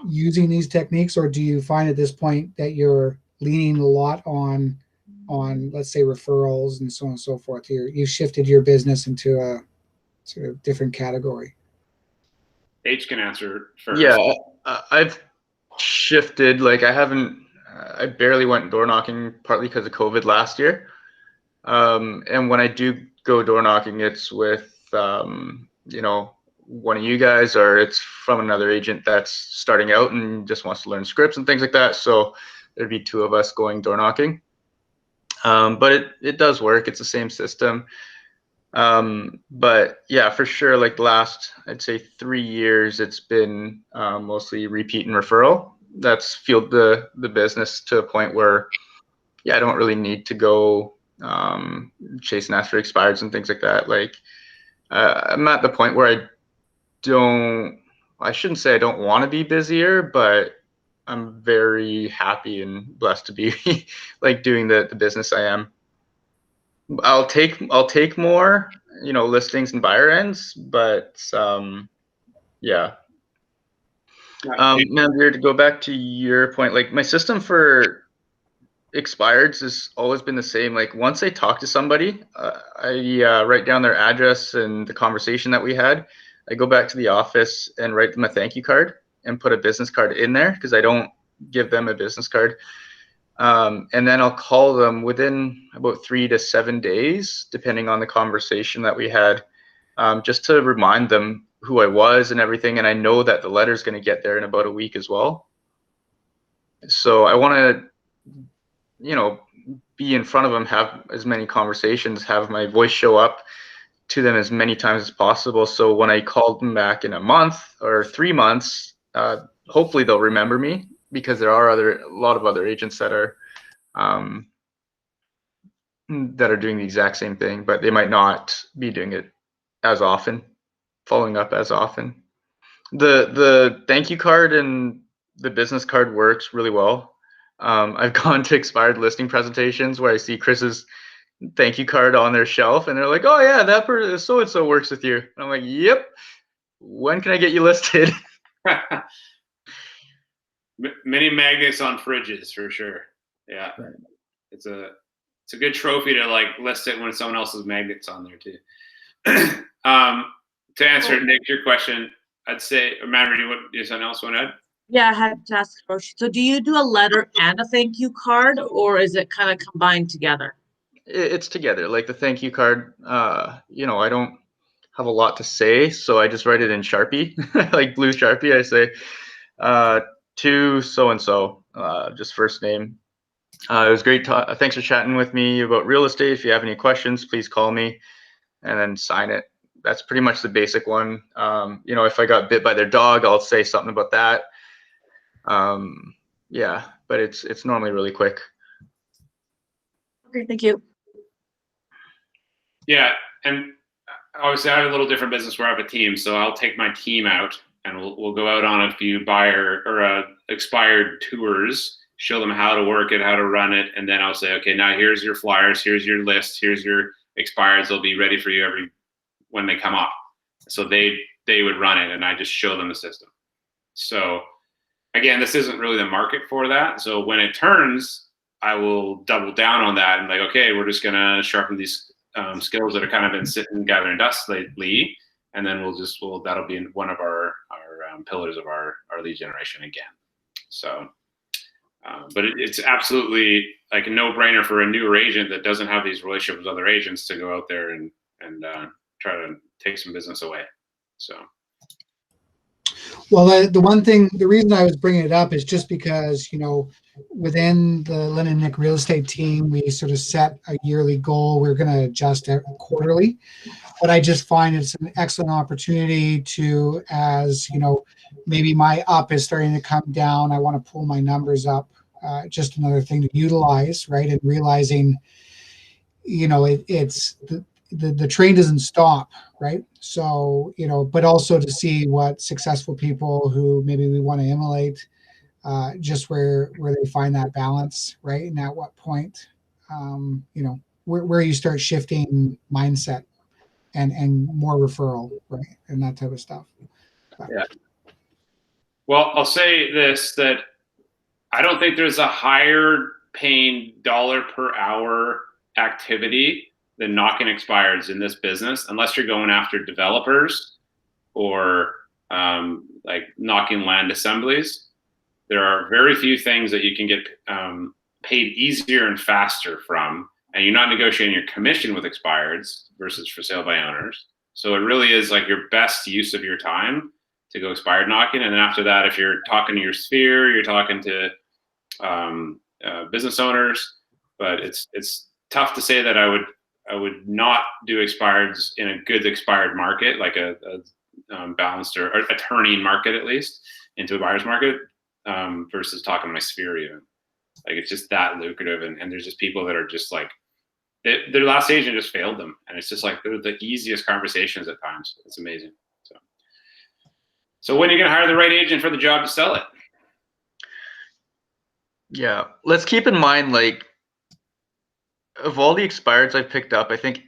using these techniques, or do you find at this point that you're leaning a lot on let's say referrals and so on and so forth? You've shifted your business into a sort of different category. H can answer first. Yeah, I've shifted. Like I barely went door knocking, partly because of COVID last year. And when I do go door knocking, it's with, you know, one of you guys, or it's from another agent that's starting out and just wants to learn scripts and things like that. So there'd be two of us going door knocking. But it does work. It's the same system. But yeah, for sure, like the last, I'd say 3 years, it's been mostly repeat and referral. That's fueled the business to a point where, yeah, I don't really need to go chasing after expireds and things like that. Like I'm at the point where I shouldn't say I don't want to be busier, but I'm very happy and blessed to be like doing the business I am. I'll take more, you know, listings and buyer ends, but yeah. Now, to go back to your point, like my system for expireds has always been the same. Like once I talk to somebody, I write down their address and the conversation that we had. I go back to the office and write them a thank you card and put a business card in there because I don't give them a business card. And then I'll call them within about 3 to 7 days, depending on the conversation that we had, just to remind them who I was and everything. And I know that the letter's going to get there in about a week as well. So I want to, you know, be in front of them, have as many conversations, have my voice show up to them as many times as possible. So when I called them back in a month or 3 months, hopefully they'll remember me, because there are a lot of other agents that are doing the exact same thing, but they might not be doing it as often, following up as often. The thank you card and the business card works really well. I've gone to expired listing presentations where I see Chris's thank you card on their shelf and they're like, oh yeah, that person so-and-so works with you. And I'm like, yep, when can I get you listed? Many magnets on fridges for sure. Yeah. Right. It's a good trophy to like list it when someone else's magnets on there too. To answer Nick, your question, I'd say, Amanda, do you something else want to add? Yeah, I had to ask Hiroshi. So do you do a letter and a thank you card, or is it kind of combined together? It's together. Like the thank you card, you know, I don't have a lot to say, so I just write it in Sharpie, like blue Sharpie. I say, to so-and-so, just first name. It was great. Thanks for chatting with me about real estate. If you have any questions, please call me, and then sign it. That's pretty much the basic one. You know, if I got bit by their dog, I'll say something about that. Yeah, but it's normally really quick. Okay, thank you. Yeah, and obviously I have a little different business where I have a team, so I'll take my team out and we'll go out on a few buyer or expired tours, show them how to work it, how to run it, and then I'll say, okay, now here's your flyers, here's your list, here's your expireds. They'll be ready for you when they come off. So they would run it, and I just show them the system. So again, this isn't really the market for that. So when it turns, I will double down on that and like, okay, we're just gonna sharpen these skills that have kind of been sitting gathering dust lately, and then that'll be one of our pillars of our lead generation again. So, but it's absolutely like a no-brainer for a newer agent that doesn't have these relationships with other agents to go out there and try to take some business away. So. Well, the reason I was bringing it up is just because, within the Lynn and Nick real estate team, we sort of set a yearly goal. We're going to adjust it quarterly, but I just find it's an excellent opportunity to, as maybe my up is starting to come down, I want to pull my numbers up. Just another thing to utilize, right? And realizing, it's the train doesn't stop, right? So, but also to see what successful people who maybe we want to emulate, just where they find that balance, right? And at what point, where you start shifting mindset and more referral, right? And that type of stuff. Yeah. Well, I'll say this, that I don't think there's a higher paying dollar per hour activity than knocking expireds in this business, unless you're going after developers or like knocking land assemblies. There are very few things that you can get paid easier and faster from, and you're not negotiating your commission with expireds versus for sale by owners. So it really is like your best use of your time to go expired knocking. And then after that, if you're talking to your sphere, you're talking to business owners. But it's tough to say that I would not do expireds in a good expired market, like a balanced or a turning market, at least into a buyer's market, versus talking to my sphere even. Like, it's just that lucrative. And there's just people that are just like, their last agent just failed them. And it's just like, they're the easiest conversations at times. It's amazing. So when are you going to hire the right agent for the job to sell it? Yeah, let's keep in mind, like, of all the expireds I've picked up, I think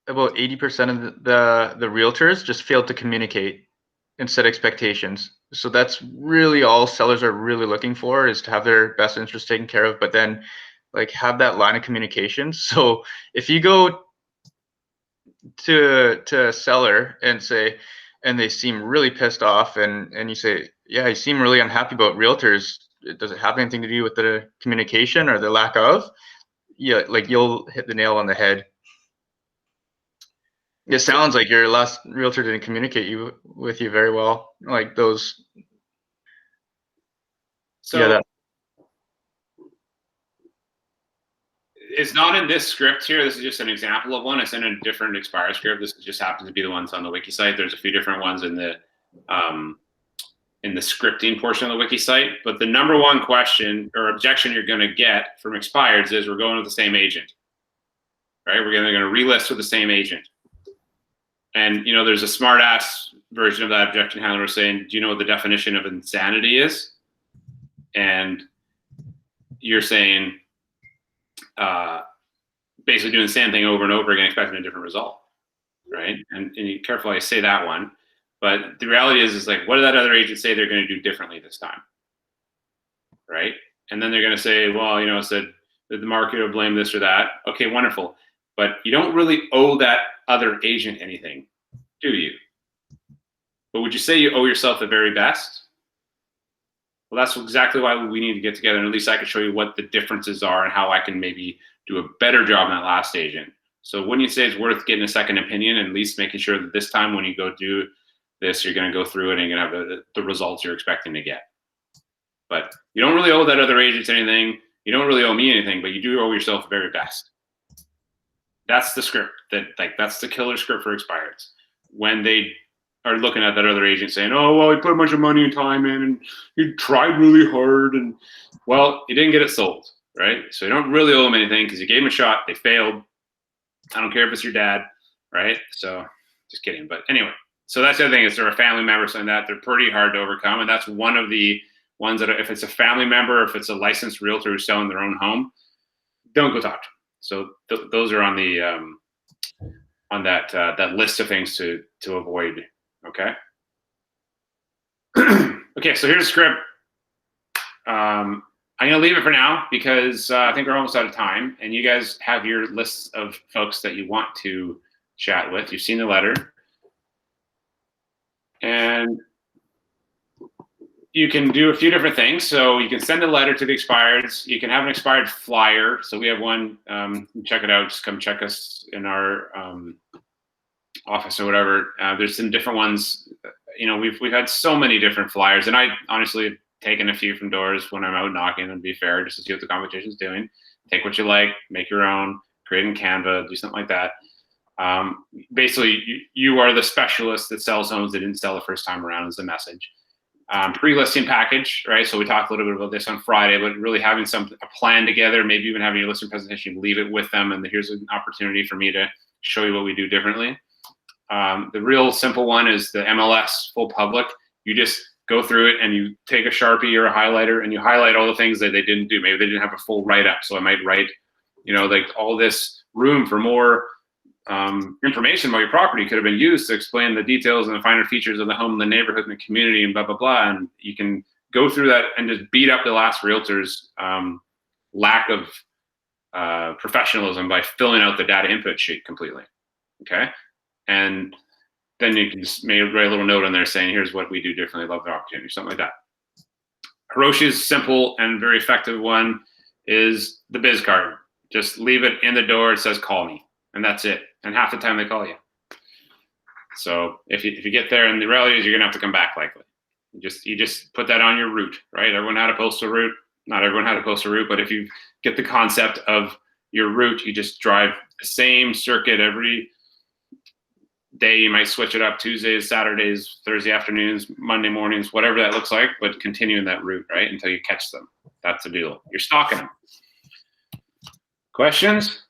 about 80% of the realtors just failed to communicate and set expectations. So that's really all sellers are really looking for, is to have their best interest taken care of, but then like have that line of communication. So if you go to a seller and say, and they seem really pissed off, and you say, yeah, you seem really unhappy about realtors, does it have anything to do with the communication or the lack of? Yeah, like, you'll hit the nail on the head. It sounds like your last realtor didn't communicate with you very well. Like those. So yeah, it's not in this script here. This is just an example of one. It's in a different expire script. This just happens to be the ones on the wiki site. There's a few different ones in the scripting portion of the wiki site. But the number one question or objection you're going to get from expireds is, we're going with the same agent, right? We're going to relist with the same agent. And, there's a smart ass version of that objection handler saying, do you know what the definition of insanity is? And you're saying, basically doing the same thing over and over again, expecting a different result, right? And you careful how you say that one. But the reality is like, what did that other agent say they're going to do differently this time, right? And then they're going to say, well, said that the market will blame this or that. Okay, wonderful. But you don't really owe that other agent anything, do you? But would you say you owe yourself the very best? Well, that's exactly why we need to get together, and at least I can show you what the differences are and how I can maybe do a better job than that last agent. So wouldn't you say it's worth getting a second opinion and at least making sure that this time when you go do this, you're going to go through it and you're going to have the results you're expecting to get? But you don't really owe that other agent anything. You don't really owe me anything, but you do owe yourself the very best. That's the script. That's the killer script for expireds. When they are looking at that other agent saying, oh, well, he put a bunch of money and time in and he tried really hard, and, well, you didn't get it sold, right? So you don't really owe them anything because you gave them a shot. They failed. I don't care if it's your dad, right? So just kidding. But anyway, so that's the other thing, is they're a family member, something that they're pretty hard to overcome. And that's one of the ones that, if it's a family member, if it's a licensed realtor who's selling their own home, don't go talk to them. So those are on the on that list of things to avoid. Okay. Okay, so here's a script. I I'm going to leave it for now because I think we're almost out of time, and you guys have your lists of folks that you want to chat with. You've seen the letter. And you can do a few different things. So you can send a letter to the expireds. You can have an expired flyer. So we have one. Check it out. Just come check us in our office or whatever. There's some different ones. You know, we've had so many different flyers, and I honestly have taken a few from doors when I'm out knocking, and be fair, just to see what the competition's doing. Take what you like, make your own, create in Canva, do something like that. Basically, you are the specialist that sells homes that didn't sell the first time around is the message. Pre-listing package, right? So we talked a little bit about this on Friday, but really having a plan together, maybe even having your listing presentation, leave it with them, and here's an opportunity for me to show you what we do differently. The real simple one is the MLS full public. You just go through it and you take a Sharpie or a highlighter and you highlight all the things that they didn't do. Maybe they didn't have a full write-up, so I might write, you know, like all this room for more information about your property could have been used to explain the details and the finer features of the home, the neighborhood, and the community, and blah, blah, blah. And you can go through that and just beat up the last realtor's lack of professionalism by filling out the data input sheet completely, okay? And then you can just maybe write a little note on there saying, here's what we do differently, love the opportunity, something like that. Hiroshi's simple and very effective one is the biz card. Just leave it in the door. It says, call me. And that's it. And half the time they call you. So if you get there, and the reality is you're gonna have to come back likely. You just put that on your route, right? Everyone had a postal route. Not everyone had a postal route, but if you get the concept of your route, you just drive the same circuit every day. You might switch it up Tuesdays, Saturdays, Thursday afternoons, Monday mornings, whatever that looks like, but continue in that route, right? Until you catch them. That's the deal. You're stalking them. Questions?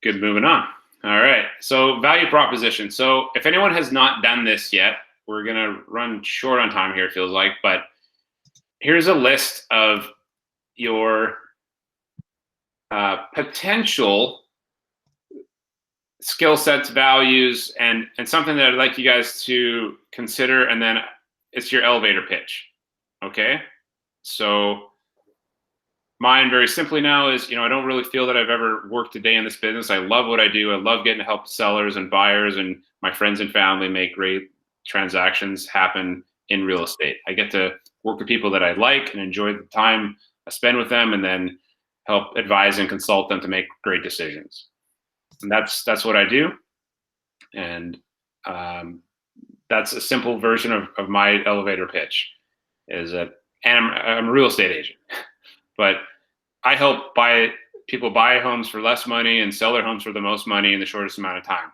Good, moving on. All right, so value proposition. So if anyone has not done this yet, we're gonna run short on time here, it feels like, but here's a list of your potential skill sets, values, and something that I'd like you guys to consider, and then it's your elevator pitch, okay? So mine, very simply now, is, you know, I don't really feel that I've ever worked a day in this business. I love what I do. I love getting to help sellers and buyers and my friends and family make great transactions happen in real estate. I get to work with people that I like and enjoy the time I spend with them, and then help advise and consult them to make great decisions. And that's what I do. And that's a simple version of my elevator pitch, is that, and I'm a real estate agent. But I help people buy homes for less money and sell their homes for the most money in the shortest amount of time.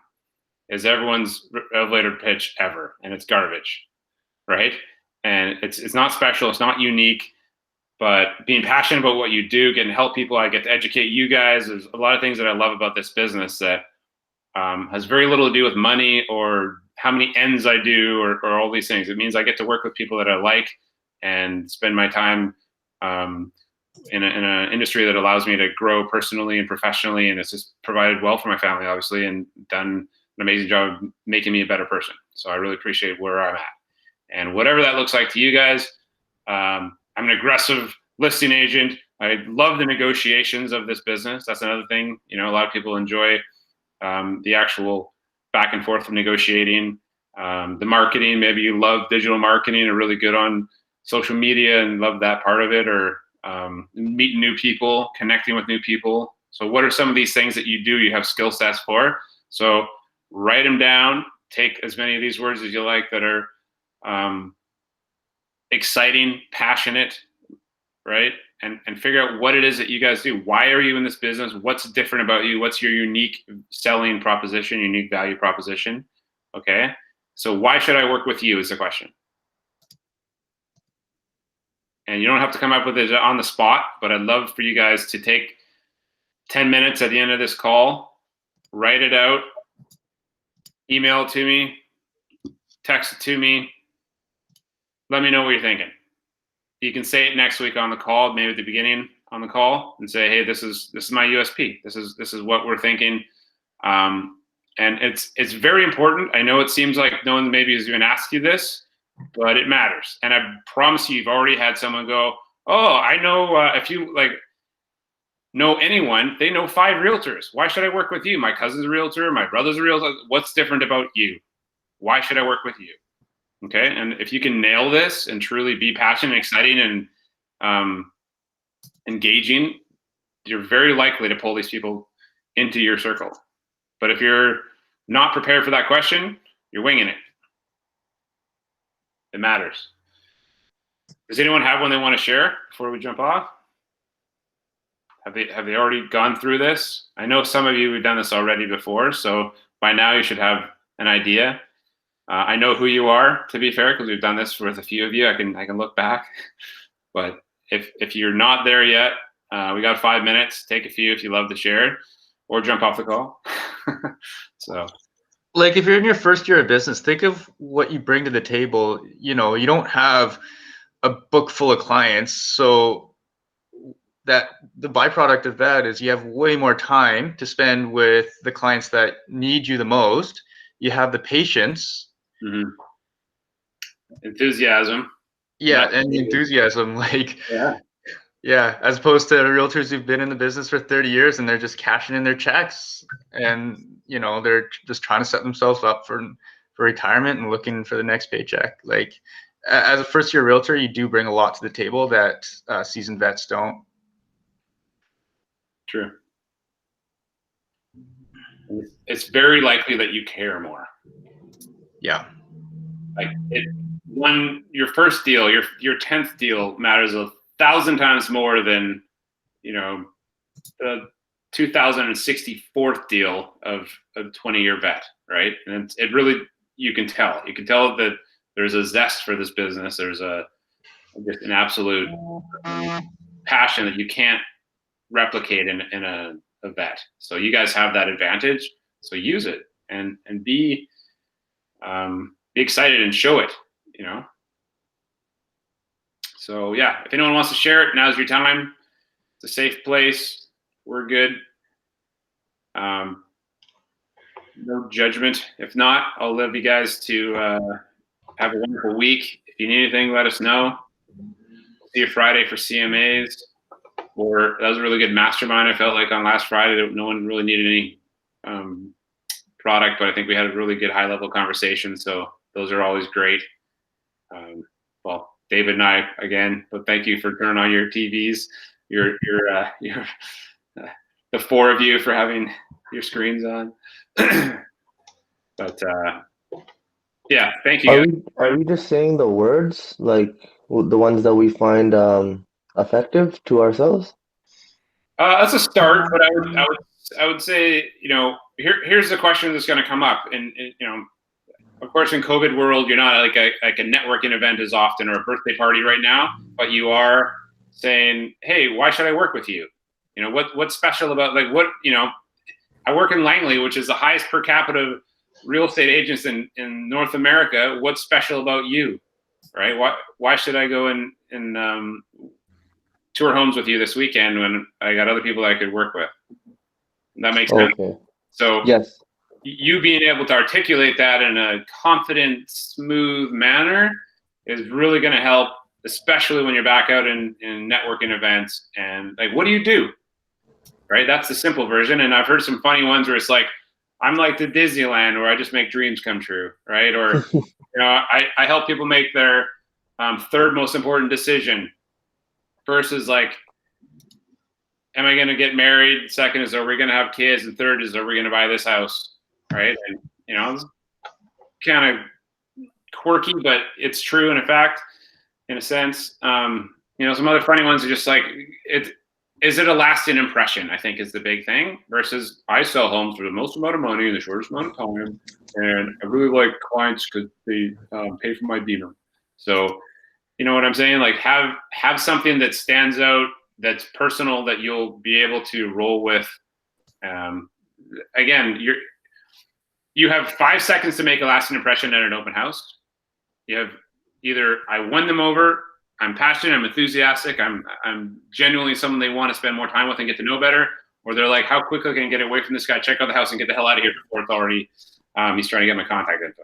Is everyone's elevator pitch ever, and it's garbage, right? And it's not special, it's not unique, but being passionate about what you do, getting to help people, I get to educate you guys. There's a lot of things that I love about this business that has very little to do with money or how many ends I do or all these things. It means I get to work with people that I like and spend my time in an industry that allows me to grow personally and professionally, and it's just provided well for my family, obviously, and done an amazing job of making me a better person. So I really appreciate where I'm at. And whatever that looks like to you guys, I'm an aggressive listing agent. I love the negotiations of this business. That's another thing. You know, a lot of people enjoy the actual back and forth of negotiating. The marketing, maybe you love digital marketing, are really good on social media and love that part of it, or meeting new people, connecting with new people. So what are some of these things that you do, you have skill sets for? So write them down, take as many of these words as you like that are exciting, passionate, right? And figure out what it is that you guys do. Why are you in this business? What's different about you? What's your unique selling proposition, unique value proposition? Okay, so why should I work with you is the question. And you don't have to come up with it on the spot, but I'd love for you guys to take 10 minutes at the end of this call, write it out, email it to me, text it to me. Let me know what you're thinking. You can say it next week on the call, maybe at the beginning on the call, and say, hey, this is my USP. This is what we're thinking. And it's very important. I know it seems like no one maybe has even asked you this, but it matters. And I promise you've already had someone go, oh, I know if you like know anyone, they know 5 realtors. Why should I work with you? My cousin's a realtor, my brother's a realtor. What's different about you? Why should I work with you? Okay. And if you can nail this and truly be passionate, exciting, and engaging, you're very likely to pull these people into your circle. But if you're not prepared for that question, you're winging it. It matters. Does anyone have one they want to share before we jump off? Have they already gone through this? I know some of you have done this already before, so by now you should have an idea. I know who you are, to be fair, because we've done this with a few of you. I can look back, but if you're not there yet, we got 5 minutes. Take a few if you love to share, or jump off the call. So, like, if you're in your first year of business, think of what you bring to the table. You know, you don't have a book full of clients, so that the byproduct of that is you have way more time to spend with the clients that need you the most. You have the patience, enthusiasm. Yeah, and the enthusiasm, like, yeah, as opposed to realtors who've been in the business for 30 years and they're just cashing in their checks, and you know, they're just trying to set themselves up for retirement and looking for the next paycheck. Like, as a first-year realtor, you do bring a lot to the table that seasoned vets don't. True. It's very likely that you care more. Yeah. Like, your first deal, your 10th deal matters 1,000 times more than, you know, the 2064th deal of a 20-year vet, right? And it really, you can tell that there's a zest for this business. There's just an absolute passion that you can't replicate in a vet. So you guys have that advantage. So use it and be excited and show it, you know? So yeah, if anyone wants to share it, now's your time. It's a safe place. We're good. No judgment. If not, I'll leave you guys to have a wonderful week. If you need anything, let us know. See you Friday for CMAs. Or that was a really good mastermind. I felt like on last Friday, no one really needed any product, but I think we had a really good high level conversation. So those are always great. Well, David and I again, but thank you for turning on your TVs. The 4 of you for having your screens on. But yeah, thank you. Are we just saying the words, like the ones that we find effective to ourselves? That's a start, but I would say, you know, here's the question that's going to come up, and you know, of course, in COVID world, you're not like a networking event as often or a birthday party right now, but you are saying, hey, why should I work with you? You know, what's special about, like, what, you know, I work in Langley, which is the highest per capita real estate agents in North America. What's special about you, right? Why should I go and tour homes with you this weekend when I got other people I could work with? That makes sense. Okay. So yes, you being able to articulate that in a confident, smooth manner is really going to help, especially when you're back out in networking events. And like, what do you do? Right? That's the simple version. And I've heard some funny ones where it's like, I'm like the Disneyland where I just make dreams come true. Right? Or, you know, I help people make their third most important decision. First is like, am I going to get married? Second is, are we going to have kids? And third is, are we going to buy this house? Right? And, you know, it's kind of quirky, but it's true in effect, in a sense. You know, some other funny ones are just like, is it a lasting impression, I think is the big thing, versus I sell homes for the most amount of money in the shortest amount of time. And I really like clients because they pay for my dinner. So, you know what I'm saying? Like, have something that stands out, that's personal, that you'll be able to roll with. Again, you have 5 seconds to make a lasting impression at an open house. You have either I won them over, I'm passionate, I'm enthusiastic, I'm genuinely someone they want to spend more time with and get to know better, or they're like, how quickly can I get away from this guy, check out the house, and get the hell out of here before it's already he's trying to get my contact info.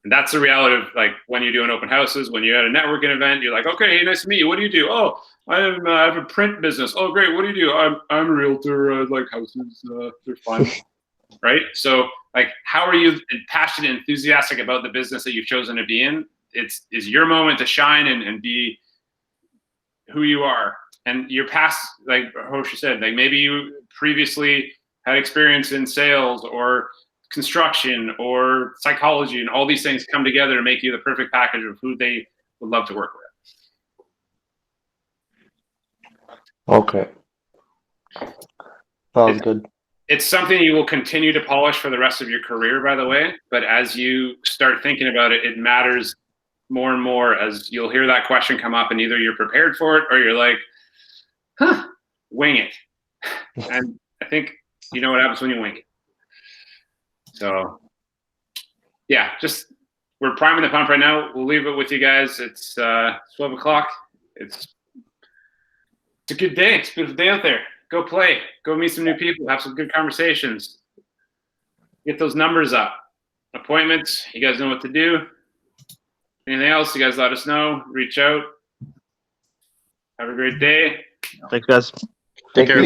And that's the reality of like when you're doing open houses, when you're at a networking event, you're like, okay, hey, nice to meet you. What do you do? Oh, I have a print business. Oh, great. What do you do? I'm a realtor. I like houses. They're fun. Right? So like, how are you passionate, enthusiastic about the business that you've chosen to be in? Is your moment to shine and be who you are. And your past, like Hiroshi said, like maybe you previously had experience in sales or construction or psychology, and all these things come together to make you the perfect package of who they would love to work with. Okay. Sounds good. It's something you will continue to polish for the rest of your career, by the way. But as you start thinking about it, it matters more and more as you'll hear that question come up, and either you're prepared for it or you're like, huh, wing it. And I think you know what happens when you wing it. So yeah, just we're priming the pump right now. We'll leave it with you guys. It's 12 o'clock. It's a good day. It's a beautiful day out there. Go play. Go meet some new people. Have some good conversations. Get those numbers up. Appointments. You guys know what to do. Anything else? You guys let us know. Reach out. Have a great day. Thanks, guys. Take care.